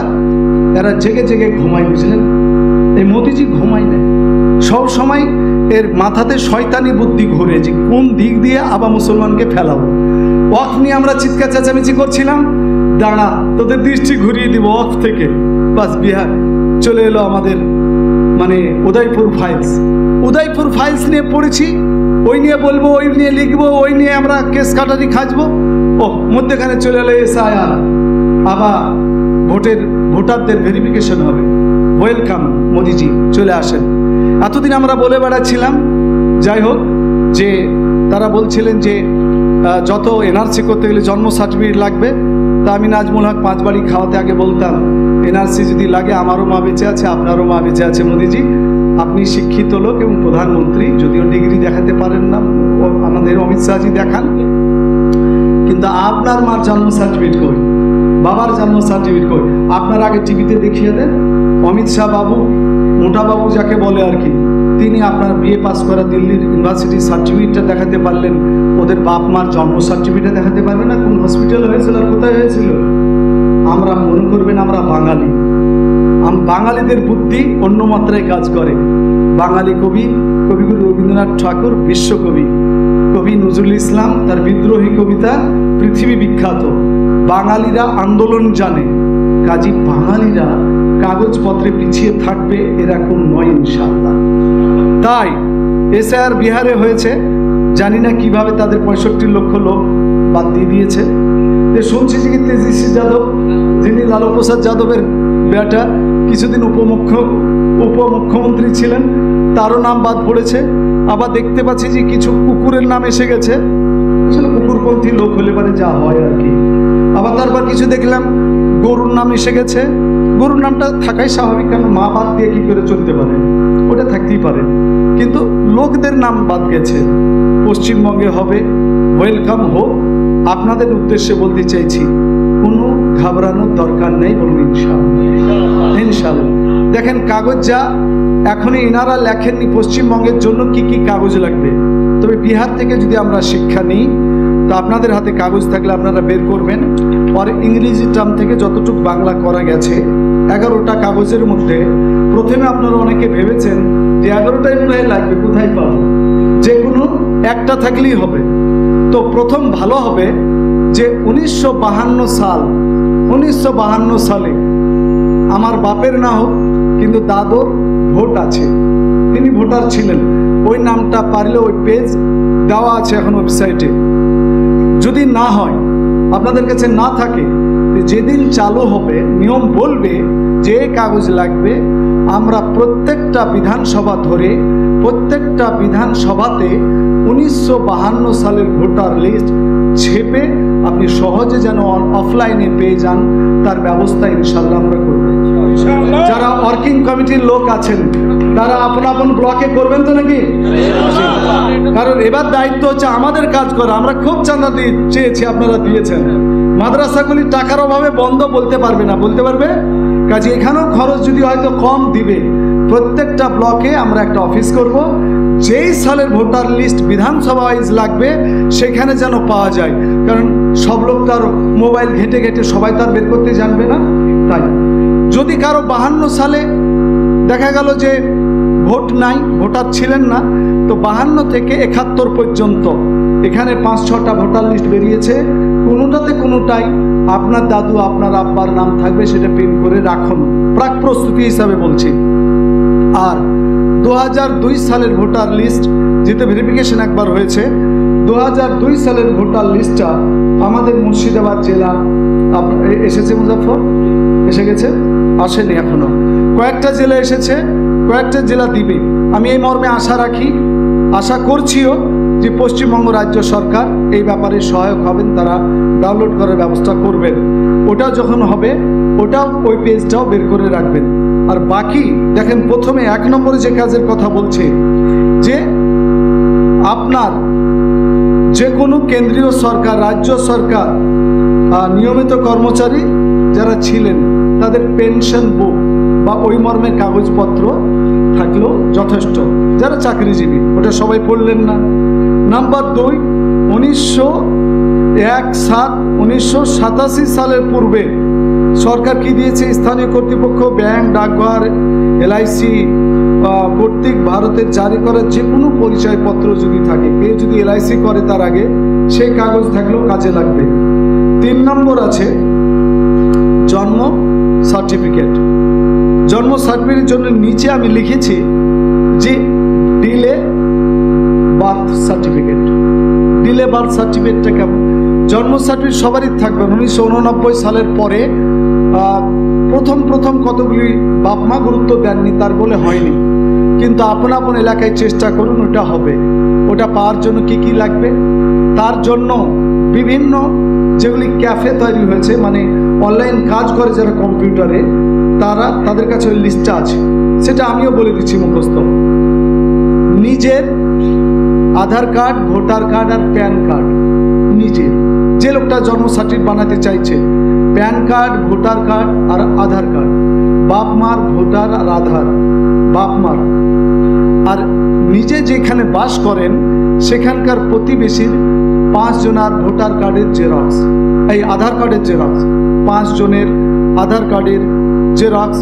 এরা জেগে জেগে ঘুমায়, বুঝলেন? এই মোদিজি ঘুমায় না, সব সময় এর মাথাতে শয়তানি বুদ্ধি ঘুরে, যে কোন দিক দিয়ে আবার মুসলমানকে ফেলাবো। ওয়াকফ নিয়ে আমরা চিৎকার চেঁচামেচি করছিলাম, দাঁড়া তোদের দৃষ্টি ঘুরিয়ে দিব ওয়াকফ থেকে। বাস বিহার চলে এলো আমাদের মানে উদয়পুর ফাইলস নিয়ে পড়েছি, ওই নিয়ে বলবো, ওই নিয়ে লিখবো, ওই নিয়ে আমরা কেস কাটারি খাজবো। মধ্যেখানে চলে এলো SIR, আবার ভোটারদের ভেরিফিকেশন হবে। ওয়েলকাম মোদিজি, চলে আসেন। এতদিন আমরা বলে বেড়াচ্ছিলাম, যাই হোক, যে তারা বলছিলেন যে যত NRC করতে গেলে জন্ম সার্টিফিকেট লাগবে। তা আমি নাজমুল হক 5 বাড়ি খাওয়াতে আগে বলতাম, NRC যদি লাগে আমারও মা বেঁচে আছে, আপনারও মা বেঁচে আছে। মোদিজি, আপনি শিক্ষিত লোক এবং প্রধানমন্ত্রী, যদিও ডিগ্রি দেখাতে পারেন না, আমাদের অমিত শাহজি দেখান, কিন্তু আপনার মার জন্ম সার্টিফিকেট কই, বাবার জন্ম সার্টিফিকেট কই, আপনার আগে টিভিতে দেখিয়ে দেন। অমিত শাহ বাবু, মোটা বাবু যাকে বলে আর কি, তিনি আপনার BA পাস করা দিল্লির ইউনিভার্সিটির সার্টিফিকেটটা দেখাতে পারলেন, ওদের বাপ মার জন্ম সার্টিফিকেট দেখাতে পারবে না, কোন হসপিটাল হয়েছিল আর কোথায় হয়েছিল। আমরা মনে করবেন আমরা বাঙালি, বাঙালিদের বুদ্ধি অন্য মাত্রায় কাজ করে। বাঙালি কবিগুরু রবীন্দ্রনাথ ঠাকুর বিশ্বকবি, কবি নজরুল ইসলাম তার বিদ্রোহী কবিতা পৃথিবী বিখ্যাত। বাঙালিরা আন্দোলন জানে, কাজী বাঙালিরা কাগজপত্রে পিছিয়ে থাকবে এরকম নয় ইনশাআল্লাহ। তাই SIR বিহারে হয়েছে, জানি না কিভাবে তাদের 65 লক্ষ লোক বাদ দিয়ে দিয়েছে। শুনছি যে তেজস্বী যাদব, যিনি লালু প্রসাদ যাদবের বেটা, কিছুদিন উপমুখ্যমন্ত্রী ছিলেন, তারও নাম বাদ পড়েছে। আবার দেখতে পাচ্ছি যে কিছু কুকুরের নাম এসে গেছে, আসলে কুকুরপন্থী লোক হলে পারে যা হয় আর কি। আবার তারপর কিছু দেখলাম গরুর নাম এসে গেছে। গরুর নামটা থাকাই স্বাভাবিক, কারণ মা বাদ দিয়ে কি করে চলতে পারে, ওটা থাকতেই পারে, কিন্তু লোকদের নাম বাদ গেছে। পশ্চিমবঙ্গে হবে, ওয়েলকাম হোক। আপনাদের উদ্দেশ্যে বলতে চাইছি, কোনো ঘাবড়ানোর দরকার নেই, বলুন ইনশাআল্লাহ। ইনশাআল্লাহ দেখেন, কাগজ যা এখনই এনারা লেখেননি পশ্চিমবঙ্গের জন্য কি কি কাগজ লাগবে, তবে বিহার থেকে যদি আমরা শিক্ষা নিই, তো আপনাদের হাতে কাগজ থাকলে আপনারা বের করবেন। আর ইংরেজি টার্ম থেকে যতটুকু বাংলা করা গেছে 11টা কাগজের মধ্যে, প্রথমে আপনারা অনেকে ভেবেছেন যে 11টাই মনে হয় লাগবে, কোথায় পাবো, যে কোনো একটা থাকলেই হবে। তো প্রথম ভালো হবে যে 1952 সালে আমার বাপের না হোক, কিন্তু দাদুর ভোট আছে, তিনি ভোটার ছিলেন, ওই নামটা পারলে ওই পেজ দেওয়া আছে এখন ওয়েবসাইটে। যদি না হয়, আপনাদের কাছে না থাকে, যেদিন চালু হবে নিয়ম বলবে যে কাগজ লাগবে, আমরা প্রত্যেকটা বিধানসভা ধরে প্রত্যেকটা বিধানসভাতে 1952 সালের ভোটার লিস্ট ছেপে আপনি সহজে যেন অফলাইনে পেয়ে যান, তার ব্যবস্থা ইনশাআল্লাহ আমরা করব। যারা ওয়ার্কিং কমিটির লোক আছেন তারা আপন আপন ব্লকে করবেন তো নাকি? কারণ এবার দায়িত্ব হচ্ছে আমাদের কাজ করা। আমরা খুব চাঁদা চেয়েছি, আপনারা দিয়েছেন। মাদ্রাসাগুলি টাকার অভাবে বন্ধ বলতে পারবে না, বলতে পারবে, কাজে এখানেও খরচ যদি হয়তো কম দিবে। প্রত্যেকটা ব্লকে আমরা একটা অফিস করব, যেই সালের ভোটার লিস্ট বিধানসভা ওয়াইজ লাগবে সেখানে যেন পাওয়া যায়। কারণ সব লোক তার মোবাইল ঘেটে ঘেটে সবাই তার বের করতে জানবে না। তাই যদি কারো 52 সালে দেখা গেল যে ভোট নাই, ভোটার ছিলেন না, তো 52 থেকে 71 পর্যন্ত এখানে 5-6টা ভোটার লিস্ট বেরিয়েছে, কোনোটাই আপনার দাদু আপনার আব্বার নাম থাকবে, সেটা প্রিন্ট করে রাখুন, প্রাক প্রস্তুতি হিসাবে বলছি। আর 2002 সালের ভোটার লিস্ট, যেতে ভেরিফিকেশন একবার হয়েছে, 2002 সালের ভোটার লিস্টটা আমাদের মুর্শিদাবাদ জেলা এসেছে। মুজাফর এসে গেছে? আসেনি এখনো। কয়েকটা জেলা এসেছে, কয়েকটা জেলা দিবে। আমি এই মর্মে আশা রাখি, আশা করছিও যে পশ্চিমবঙ্গ রাজ্য সরকার এই ব্যাপারে সহায়ক হবেন, তারা ডাউনলোড করার ব্যবস্থা করবেন। ওটা যখন হবে, ওটাও ওই পেজটাও বের করে রাখবেন। আর বাকি দেখেন, প্রথমে 1 নম্বরে যে কাজের কথা বলছে, যে আপনার যে কোনো কেন্দ্রীয় সরকার, রাজ্য সরকার নিয়মিত কর্মচারী যারা ছিলেন তাদের পেনশন বুক বা ওই মর্মের কাগজপত্র থাকলেও যথেষ্ট। যারা চাকরিজীবী, ওটা সবাই পড়লেন না। নাম্বার 2, 1987 সালের পূর্বে সরকার কি দিয়েছে? স্থানীয় কর্তৃপক্ষ, ব্যাংক, ডাকঘর, LIC কর্তৃক ভারতের জারি করা যে কোনো পরিচয়পত্র যদি থাকে, কেউ যদি LIC করে তার আগে সেই কাগজ থাকলেও কাজে লাগবে। 3 নম্বর আছে জন্ম সার্টিফিকেট। জন্ম সার্টিফিকেটের জন্য নিচে আমি লিখেছি যে delay birth certificate. Delay birth সার্টিফিকেটটা কেমন? জন্ম সার্টিফিকেট সবারই থাকবে। 1989 সালের পরে প্রথম কতগুলি বাপ মা গুরুত্ব দেননি, তার বলে হয়নি, কিন্তু আপন আপন এলাকায় চেষ্টা করুন, ওটা হবে। ওটা পাওয়ার জন্য কি কি লাগবে, তার জন্য বিভিন্ন যেগুলি ক্যাফে তৈরি হয়েছে, মানে অনলাইন কাজ করে যারা কম্পিউটারে, তাদের কাছে ওই লিস্টটা আছে, সেটা আমিও বলে দিচ্ছি মুখস্থ। নিজের আধার কার্ড, ভোটার কার্ড আর প্যান কার্ড, নিজের যে লোকটা জন্ম সার্টিফিকেট বানাতে চাইছে, প্যান কার্ড, ভোটার কার্ড আর আধার কার্ড, বাপ মার ভোটার আর আধার বাপ মার, আর নিজে যেখানে বাস করেন সেখানকার প্রতিবেশীর 5 জনের ভোটার কার্ডের জেরক্স, এই আধার কার্ডের জেরক্স, 5 জনের আধার কার্ডের জেরক্স,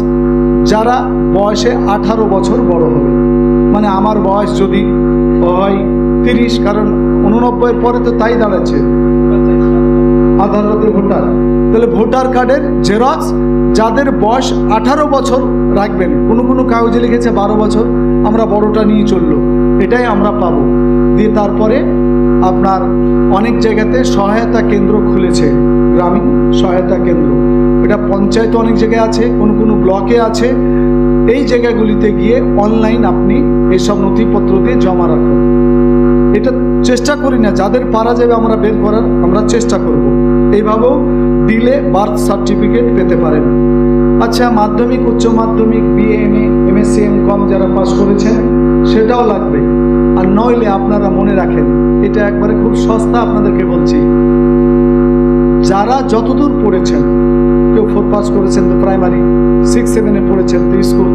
যারা বয়সে 18 বছর বড় হবে। মানে আমার বয়স যদি হয় 30, কারণ 89 পরে তো তাই দাঁড়াচ্ছে আধার কার্ডের ভোটার, তাহলে ভোটার কার্ডের জেরক্স, যাদের বয়স 18 বছর রাখবেন। কোনো কাগজে লিখেছে 12 বছর, আমরা বড়টা নিয়ে চললো, এটাই আমরা পাবো। দিয়ে তারপরে আপনার অনেক জায়গাতে সহায়তা কেন্দ্র খুলেছে, গ্রামীণ সহায়তা কেন্দ্র, এটা পঞ্চায়েত অনেক জায়গায় আছে, কোনো ব্লকে আছে। এই জায়গাগুলিতে গিয়ে অনলাইন আপনি এইসব নথিপত্র দিয়ে জমা রাখুন। এটা চেষ্টা করি না, যাদের পারা যাবে আমরা বের করার, আমরা চেষ্টা করব। এইভাবেও দিলে বার্থ সার্টিফিকেট পেতে পারেন। আচ্ছা, মাধ্যমিক, উচ্চ মাধ্যমিক, বিএ, এমএ, এমএসসি, এমকম যারা পাস করেছেন সেটাও লাগবে। আর নইলে আপনারা মনে রাখেন, এটা একবারে খুব সস্তা, আপনাদেরকে বলছি, যারা যতদূর পড়েছেন, কেউ 4 পাস করেছেন তো প্রাইমারি, 6, 7-এ পড়েছেন তো স্কুল,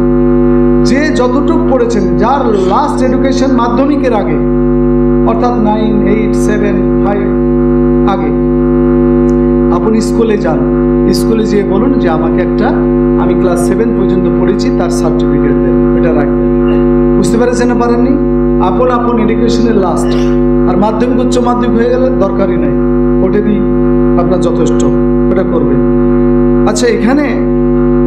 যে যতটুকু পড়েছেন, যার লাস্ট এডুকেশন মাধ্যমিকের আগে, অর্থাৎ 9, 8, 7, 5 আগে, আপনি স্কুলে যান, স্কুলে যেয়ে বলুন যে আমাকে আমি ক্লাস 7 পর্যন্ত পড়েছি, তার সার্টিফিকেট দেন, এটা রাখবেন। বুঝতে পেরেছেন না পারেননি? আপন এডুকেশনের লাস্ট। আর মাধ্যমিক, উচ্চ মাধ্যমিক হয়ে গেলে দরকারই নাই, ওটা দিই আপনার যথেষ্ট, ওটা করবেন। আচ্ছা, এখানে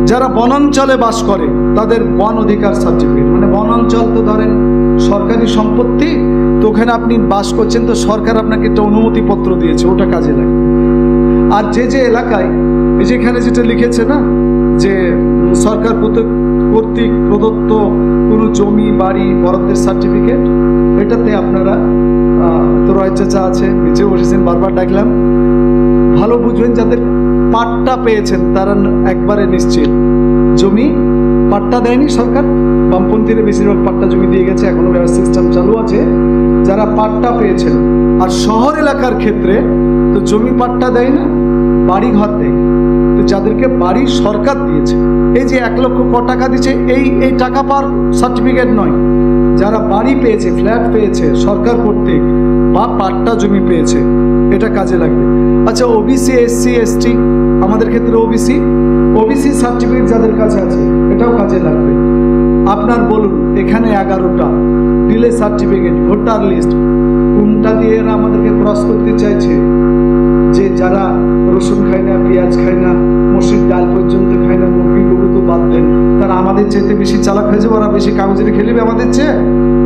যারা বনাঞ্চলে বাস করে তাদের বন অধিকার সার্টিফিকেট, মানে বনাঞ্চল তো ধরেন সরকারি সম্পত্তি, তো ওখানে আপনি বাস করছেন, তো সরকার আপনাকে একটা অনুমতিপত্র দিয়েছে, ওটা কাজে লাগবে। আর যে এলাকায়, যেখানে যেটা লিখেছে না যে সরকার কর্তৃক প্রদত্ত কোনো জমি, বাড়ি, বরাদ্দের সার্টিফিকেট, এটাতে আপনারা তো রয় চাচা আছে, নিচে বসেছেন, বারবার ডাকলাম, ভালো বুঝবেন, যাদের পাট্টা পেয়েছেন তারা একবারে নিশ্চিত। জমি পাট্টা দেয়নি সরকার, বামপন্থীরা বেশিরভাগ পাট্টা জমি দিয়ে গেছে, এখনো ব্যবস্থা সিস্টেম চালু আছে। যারা পাট্টা পেয়েছেন, আর শহর এলাকার ক্ষেত্রে তো জমি পাট্টা দেয় না, বাড়ি ঘর দেয়। তো যাদেরকে বাড়ি সরকার দিয়েছে, এই যে 1 লক্ষ টাকা দিচ্ছে, এই টাকা পাওয়ার সার্টিফিকেট নয়, যারা বাড়ি পেয়েছে, ফ্ল্যাট পেয়েছে সরকার কর্তৃক, বা পাট্টা জমি পেয়েছে, এটা কাজে লাগবে। আচ্ছা, ওবিসি, এসসি, এসটি, আমাদের ক্ষেত্রে ওবিসি সার্টিফিকেট যাদের কাছে আছে, এটাও কাজে লাগবে। আপনার বলুন, এখানে 11টা দিলে সার্টিফিকেট, ভোটার লিস্ট, কোনটা দিয়ে এরা আমাদেরকে ক্রস করতে চাইছে? যে যারা রসুন খায় না, পেঁয়াজ খায় না, মসুর ডাল পর্যন্ত খায় না, মুরগি গরু তো বাদ দেন, তারা আমাদের চাইতে বেশি চালাক হয়েছে, ওরা বেশি কাগজে খেলিবে আমাদের চেয়ে।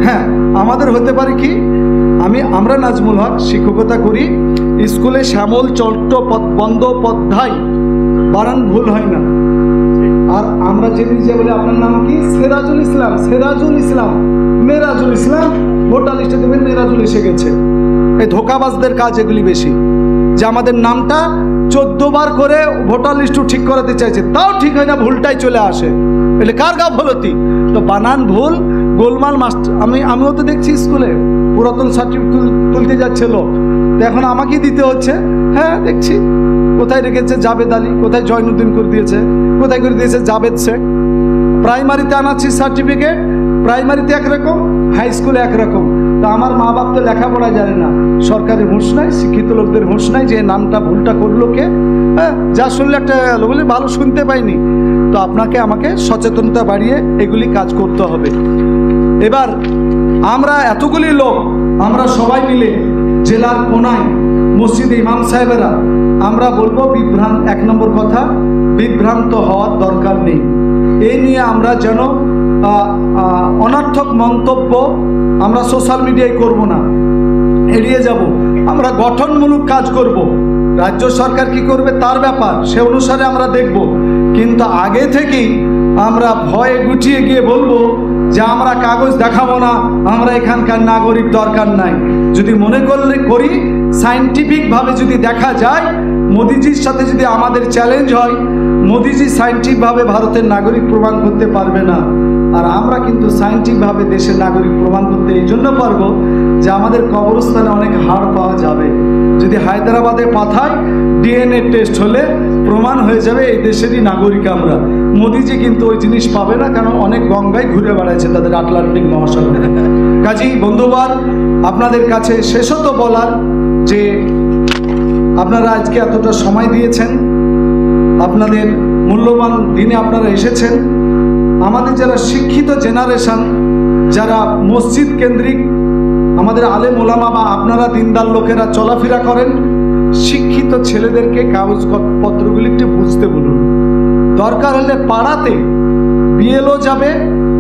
হ্যাঁ, আমাদের হতে পারে কি, আমরা নাজমুল হক শিক্ষকতা করি, স্কুলে শ্যামল বন্দ্যোপাধ্যায়, বানান ভুল হয় না। আর আমরা যে বলি আপনার নাম কি, সেরাজুল ইসলাম, মেরাজুল ইসলাম, ভোটার লিস্টে দেবেন মেরাজুল এসে গেছে। এই ধোকাবাজদের কাজ এগুলি বেশি, যে আমাদের নামটা 14 বার করে ভোটার লিস্টও ঠিক করাতে চাইছে, তাও ঠিক হয় না, ভুলটাই চলে আসে। এলে কার গাফলতি? তো বানান ভুল, গোলমাল। মাস্টার আমিও তো দেখছি স্কুলে পুরাতন সার্টিফিকেট তুলতে যাচ্ছে লোক, তো এখন আমাকেই দিতে হচ্ছে। হ্যাঁ, দেখছি কোথায় রেখেছে জাবেদ আলী, কোথায় জয়নুদ্দিন করে দিয়েছে, কোথায় করে দিয়েছে জাবেদ শেখ। প্রাইমারিতে আনাচ্ছি সার্টিফিকেট, প্রাইমারিতে একরকম, হাই স্কুলে একরকম। তা আমার মা বাপ তো লেখাপড়া জানে না, সরকারের হুঁশ নাই, শিক্ষিত লোকদের হুঁশ নাই যে নামটা ভুলটা করলো কে। হ্যাঁ, যা শুনলে একটা বলে ভালো শুনতে পাইনি। তো আমাকে সচেতনতা বাড়িয়ে এগুলি কাজ করতে হবে। এবার আমরা এতগুলি লোক, আমরা সবাই মিলে জেলার কোনায় মসজিদে ইমাম সাহেবেরা আমরা বলবো, 1 নম্বর কথা, বিভ্রান্ত হওয়ার দরকার নেই। এই নিয়ে আমরা যেন অনর্থক মন্তব্য আমরা সোশ্যাল মিডিয়ায় করব না, এড়িয়ে যাব। আমরা গঠনমূলক কাজ করব। রাজ্য সরকার কি করবে তার ব্যাপার, সে অনুসারে আমরা দেখব। কিন্তু আগে থেকেই আমরা ভয়ে গুটিয়ে গিয়ে বলবো যে আমরা কাগজ দেখাবো না, আমরা এখানকার নাগরিক দরকার নাই। যদি মনে করি সায়েন্টিফিকভাবে যদি দেখা যায়, মোদিজির সাথে যদি আমাদের চ্যালেঞ্জ হয়, মোদিজি সায়েন্টিফিকভাবে ভারতের নাগরিক প্রমাণ করতে পারবে না। আর আমরা কিন্তু সায়েন্টিফিকভাবে দেশের নাগরিক প্রমাণ করতে এই জন্য পারবো যে আমাদের কবরস্থানে অনেক হাড় পাওয়া যাবে। যদি হায়দ্রাবাদে পাঠায়, ডিএনএ টেস্ট হলে প্রমাণ হয়ে যাবে এই দেশেরই নাগরিক আমরা। মোদিজি কিন্তু ওই জিনিস পাবে না, কারণ অনেক গঙ্গায় ঘুরে বেড়াচ্ছে তাদের আটলান্টিক মহাসাগরে। কাজেই বন্ধুবার, আপনাদের কাছে শেষত বলার যে আপনারা আজকে এতটা সময় দিয়েছেন, আপনাদের মূল্যবান দিনে আপনারা এসেছেন। আমাদের যারা শিক্ষিত জেনারেশন, যারা মসজিদ কেন্দ্রিক আমাদের আলেম ওলামা বা আপনারা দিনদার লোকেরা চলাফেরা করেন, শিক্ষিত ছেলেদেরকে কাগজপত্রগুলি একটু বুঝতে বলুন। দরকার হলে পাড়াতে বিএলও যাবে,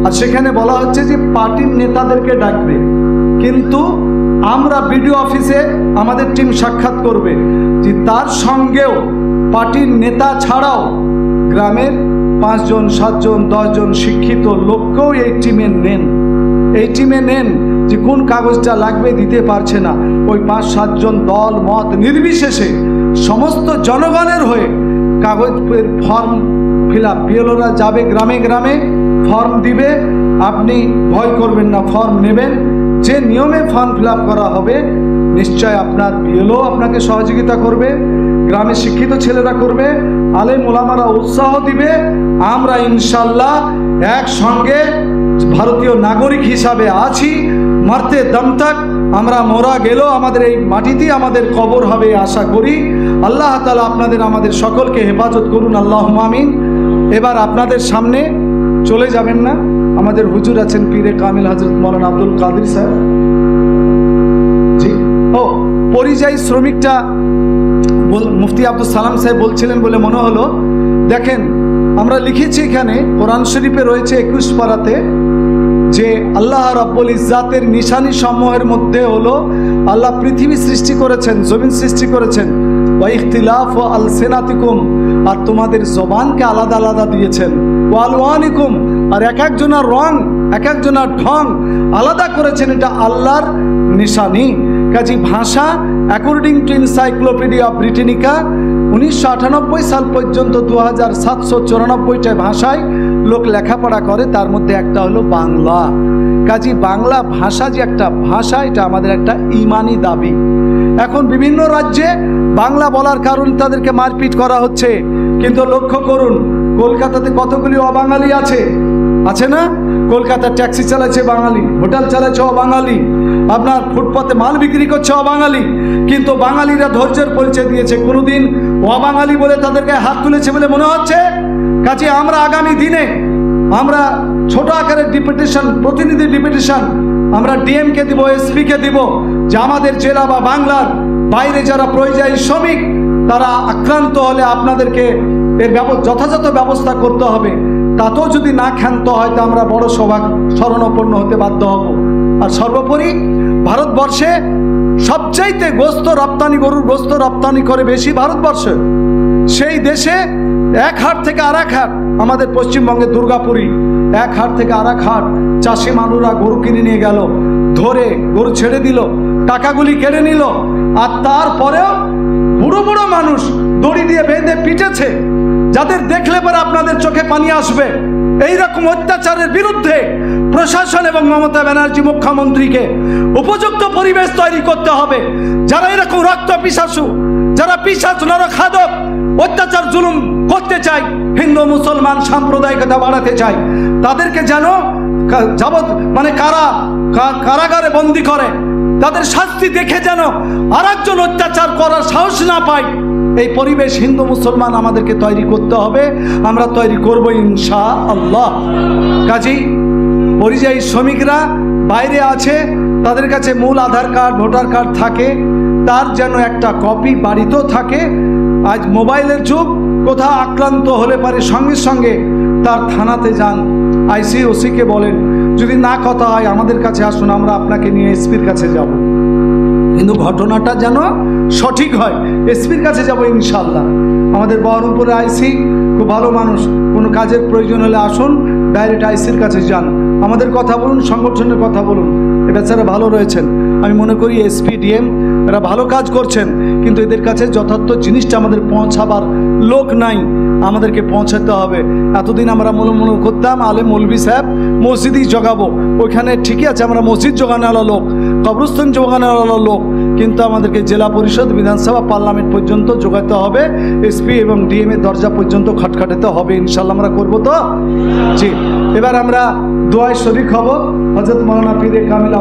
আর সেখানে বলা হচ্ছে যে পার্টির নেতাদেরকে ডাকবে, কিন্তু আমরা বিডিও অফিসে আমাদের টিম সাক্ষাৎ করবে যে তার সঙ্গেও পার্টির নেতা ছাড়াও গ্রামের 5 জন 7 জন 10 জন শিক্ষিত লোককেও এই টিমে নেন। এই টিমে নেন যে কোন কাগজটা লাগবে দিতে পারছে না, ওই 5-7 জন দল মত নির্বিশেষে সমস্ত জনগণের হয়ে কাগজের ফর্ম ফিল আপ, বিএলওরা যাবে গ্রামে গ্রামে, ফর্ম দিবে। আপনি ভয় করবেন না, ফর্ম নেবেন। যে নিয়মে ফর্ম ফিল আপ করা হবে নিশ্চয় আপনার বিএলও আপনাকে সহযোগিতা করবে, গ্রামের শিক্ষিত ছেলেরা করবে, আলেম ওলামারা উৎসাহ দিবে। আমরা ইনশাল্লাহ একসঙ্গে ভারতীয় নাগরিক হিসাবে আছি, মারতে দম তক। আমরা মোরা গেলেও আমাদের এই মাটিতেই আমাদের কবর হবে আশা করি। আল্লাহ তাআলা আপনাদের আমাদের সকলকে হেফাজত করুন, আল্লাহুম্মা আমিন। এবার আপনাদের সামনে চলে যাবেন না, আমাদের হুজুর আছেন পীরে কামিল হযরত মাওলানা আব্দুল কাদের সাহেব। জি, ও পরিযায়ী শ্রমিকটা মুফতি আব্দুল সালাম সাহেব বলছিলেন বলে মনে হলো। দেখেন, আমরা লিখেছি এখানে কোরআন শরীফে রয়েছে 21 পারাতে যে আল্লাহ রাব্বুল ইজ্জাতের নিশানি সমূহের মধ্যে হলো আল্লাহ পৃথিবী সৃষ্টি করেছেন, জমিন সৃষ্টি করেছেন, ওয়া ইখতিলাফ আলসিনাতিকুম, আর তোমাদের জবানকে আলাদা আলাদা দিয়েছেন, ওয়া আলওয়ানিকুম, আর এক একজনের রং এক একজনের ঢং আলাদা করেছেন। এটা আল্লাহর নিশানি। কাজী ভাষা অ্যাকর্ডিং টু এনসাইক্লোপিডিয়া ব্রিটানিকা 1998 সাল পর্যন্ত 2794টা ভাষায় লোক লেখাপড়া করে, তার মধ্যে একটা হলো বাংলা। কাজী বাংলা ভাষা যে একটা ভাষা, এটা আমাদের একটা ইমানি দাবি। এখন বিভিন্ন রাজ্যে বাংলা বলার কারণে তাদেরকে মারপিট করা হচ্ছে, কিন্তু লক্ষ্য করুন কলকাতাতে কতগুলি অবাঙালি আছে, আছে না? কলকাতা ট্যাক্সি চালাচ্ছে বাঙালি, হোটেল চালাচ্ছে অবাঙালি, আপনার ফুটপাতে মাল বিক্রি করছে অবাঙালি, কিন্তু বাঙালিরা ধৈর্যের পরিচয় দিয়েছে। কোনোদিন অবাঙালি বলে তাদেরকে হাত তুলেছে বলে মনে হচ্ছে? কাজে আমরা আগামী দিনে আমরা ছোট আকারের ডেপুটেশন, প্রতিনিধি ডেপুটেশন আমরা ডিএমকে দিব, এসপিকে দিব, যে আমাদের জেলা বা বাংলার বাইরে যারা পরিযায়ী শ্রমিক তারা আক্রান্ত হলে আপনাদেরকে এর যথাযথ ব্যবস্থা করতে হবে। তাতেও যদি না ক্ষান্ত হয় তো আমরা বড় শরণাপন্ন হতে বাধ্য হব। আর সর্বোপরি ভারতবর্ষে সবচাইতে গোস্ত রপ্তানি, গরুর গোস্ত রপ্তানি করে বেশি ভারতবর্ষে। সেই দেশে এক হাট থেকে আর এক হাট, আমাদের পশ্চিমবঙ্গে দুর্গাপুরী, এক হাট থেকে আর এক হাট চাষি মানুষরা গরু কিনে নিয়ে গেল, ধরে গরু ছেড়ে দিল, টাকাগুলি কেড়ে নিল, আর তারপরেও বুড়ো বুড়ো মানুষ দড়ি দিয়ে বেঁধে পিটেছে, যাদের দেখলে পরে আপনাদের চোখে পানি আসবে। এইরকম অত্যাচারের বিরুদ্ধে প্রশাসন এবং মমতা ব্যানার্জি মুখ্যমন্ত্রীকে উপযুক্ত পরিবেশ তৈরি করতে হবে। যারা এরকম রক্ত পিশাচু, যারা পিশাচ নরখাদক অত্যাচার জুলুম করতে চায়, হিন্দু মুসলমান সাম্প্রদায়িকতা বাড়াতে চায়, তাদেরকে যেন কারাগারে বন্দী করে, তাদের শাস্তি দেখে যেন আর একজন অত্যাচার করার সাহস না পায়। এই পরিবেশ হিন্দু মুসলমান আমাদেরকে তৈরি করতে হবে, আমরা তৈরি করব ইনশাআল্লাহ। কাজেই পরিযায়ী শ্রমিকরা বাইরে আছে, তাদের কাছে মূল আধার কার্ড, ভোটার কার্ড থাকে, তার যেন একটা কপি বাড়িতেও থাকে। আজ মোবাইলের যুগ, কোথাও আক্রান্ত হলে পারে সঙ্গে সঙ্গে তার থানাতে যান, আইসি ওসিকে বলেন, যদি না কথা হয় আমাদের কাছে আসুন, আমরা আপনাকে নিয়ে এসপির কাছে যাব। কিন্তু ঘটনাটা যেন সঠিক হয়। এসপির কাছে যাব ইনশাল্লাহ। আমাদের বহরমপুরে আইসি খুব ভালো মানুষ, কোনো কাজের প্রয়োজন হলে আসুন, ডাইরেক্ট আইসির কাছে যান, আমাদের কথা বলুন, সংগঠনের কথা বলুন। এটা ছাড়া ভালো রয়েছেন, আমি মনে করি এসপি ডিএম এরা ভালো কাজ করছেন, কিন্তু এদের কাছে যথার্থ জিনিসটা আমাদের পৌঁছাবার লোক নাই, আমাদেরকে পৌঁছাতে হবে। এতদিন আমরা মূল করতাম আলে মৌলবি সাহেব মসজিদই জগাবো, ওইখানে ঠিকই আছে, আমরা মসজিদ জোগানোওয়ালা লোক, কবরস্থান জোগানোওয়ালা লোক, কিন্তু আমাদেরকে জেলা পরিষদ, বিধানসভা, পার্লামেন্ট পর্যন্ত যোগাতে হবে, এসপি এবং ডিএম এর দরজা পর্যন্ত খটখটাতে হবে। ইনশাল্লাহ আমরা করবো তো। জি, এবার আমরা দোয়ায় শরীক হব। হযরত মাওলানা পীরে কামিল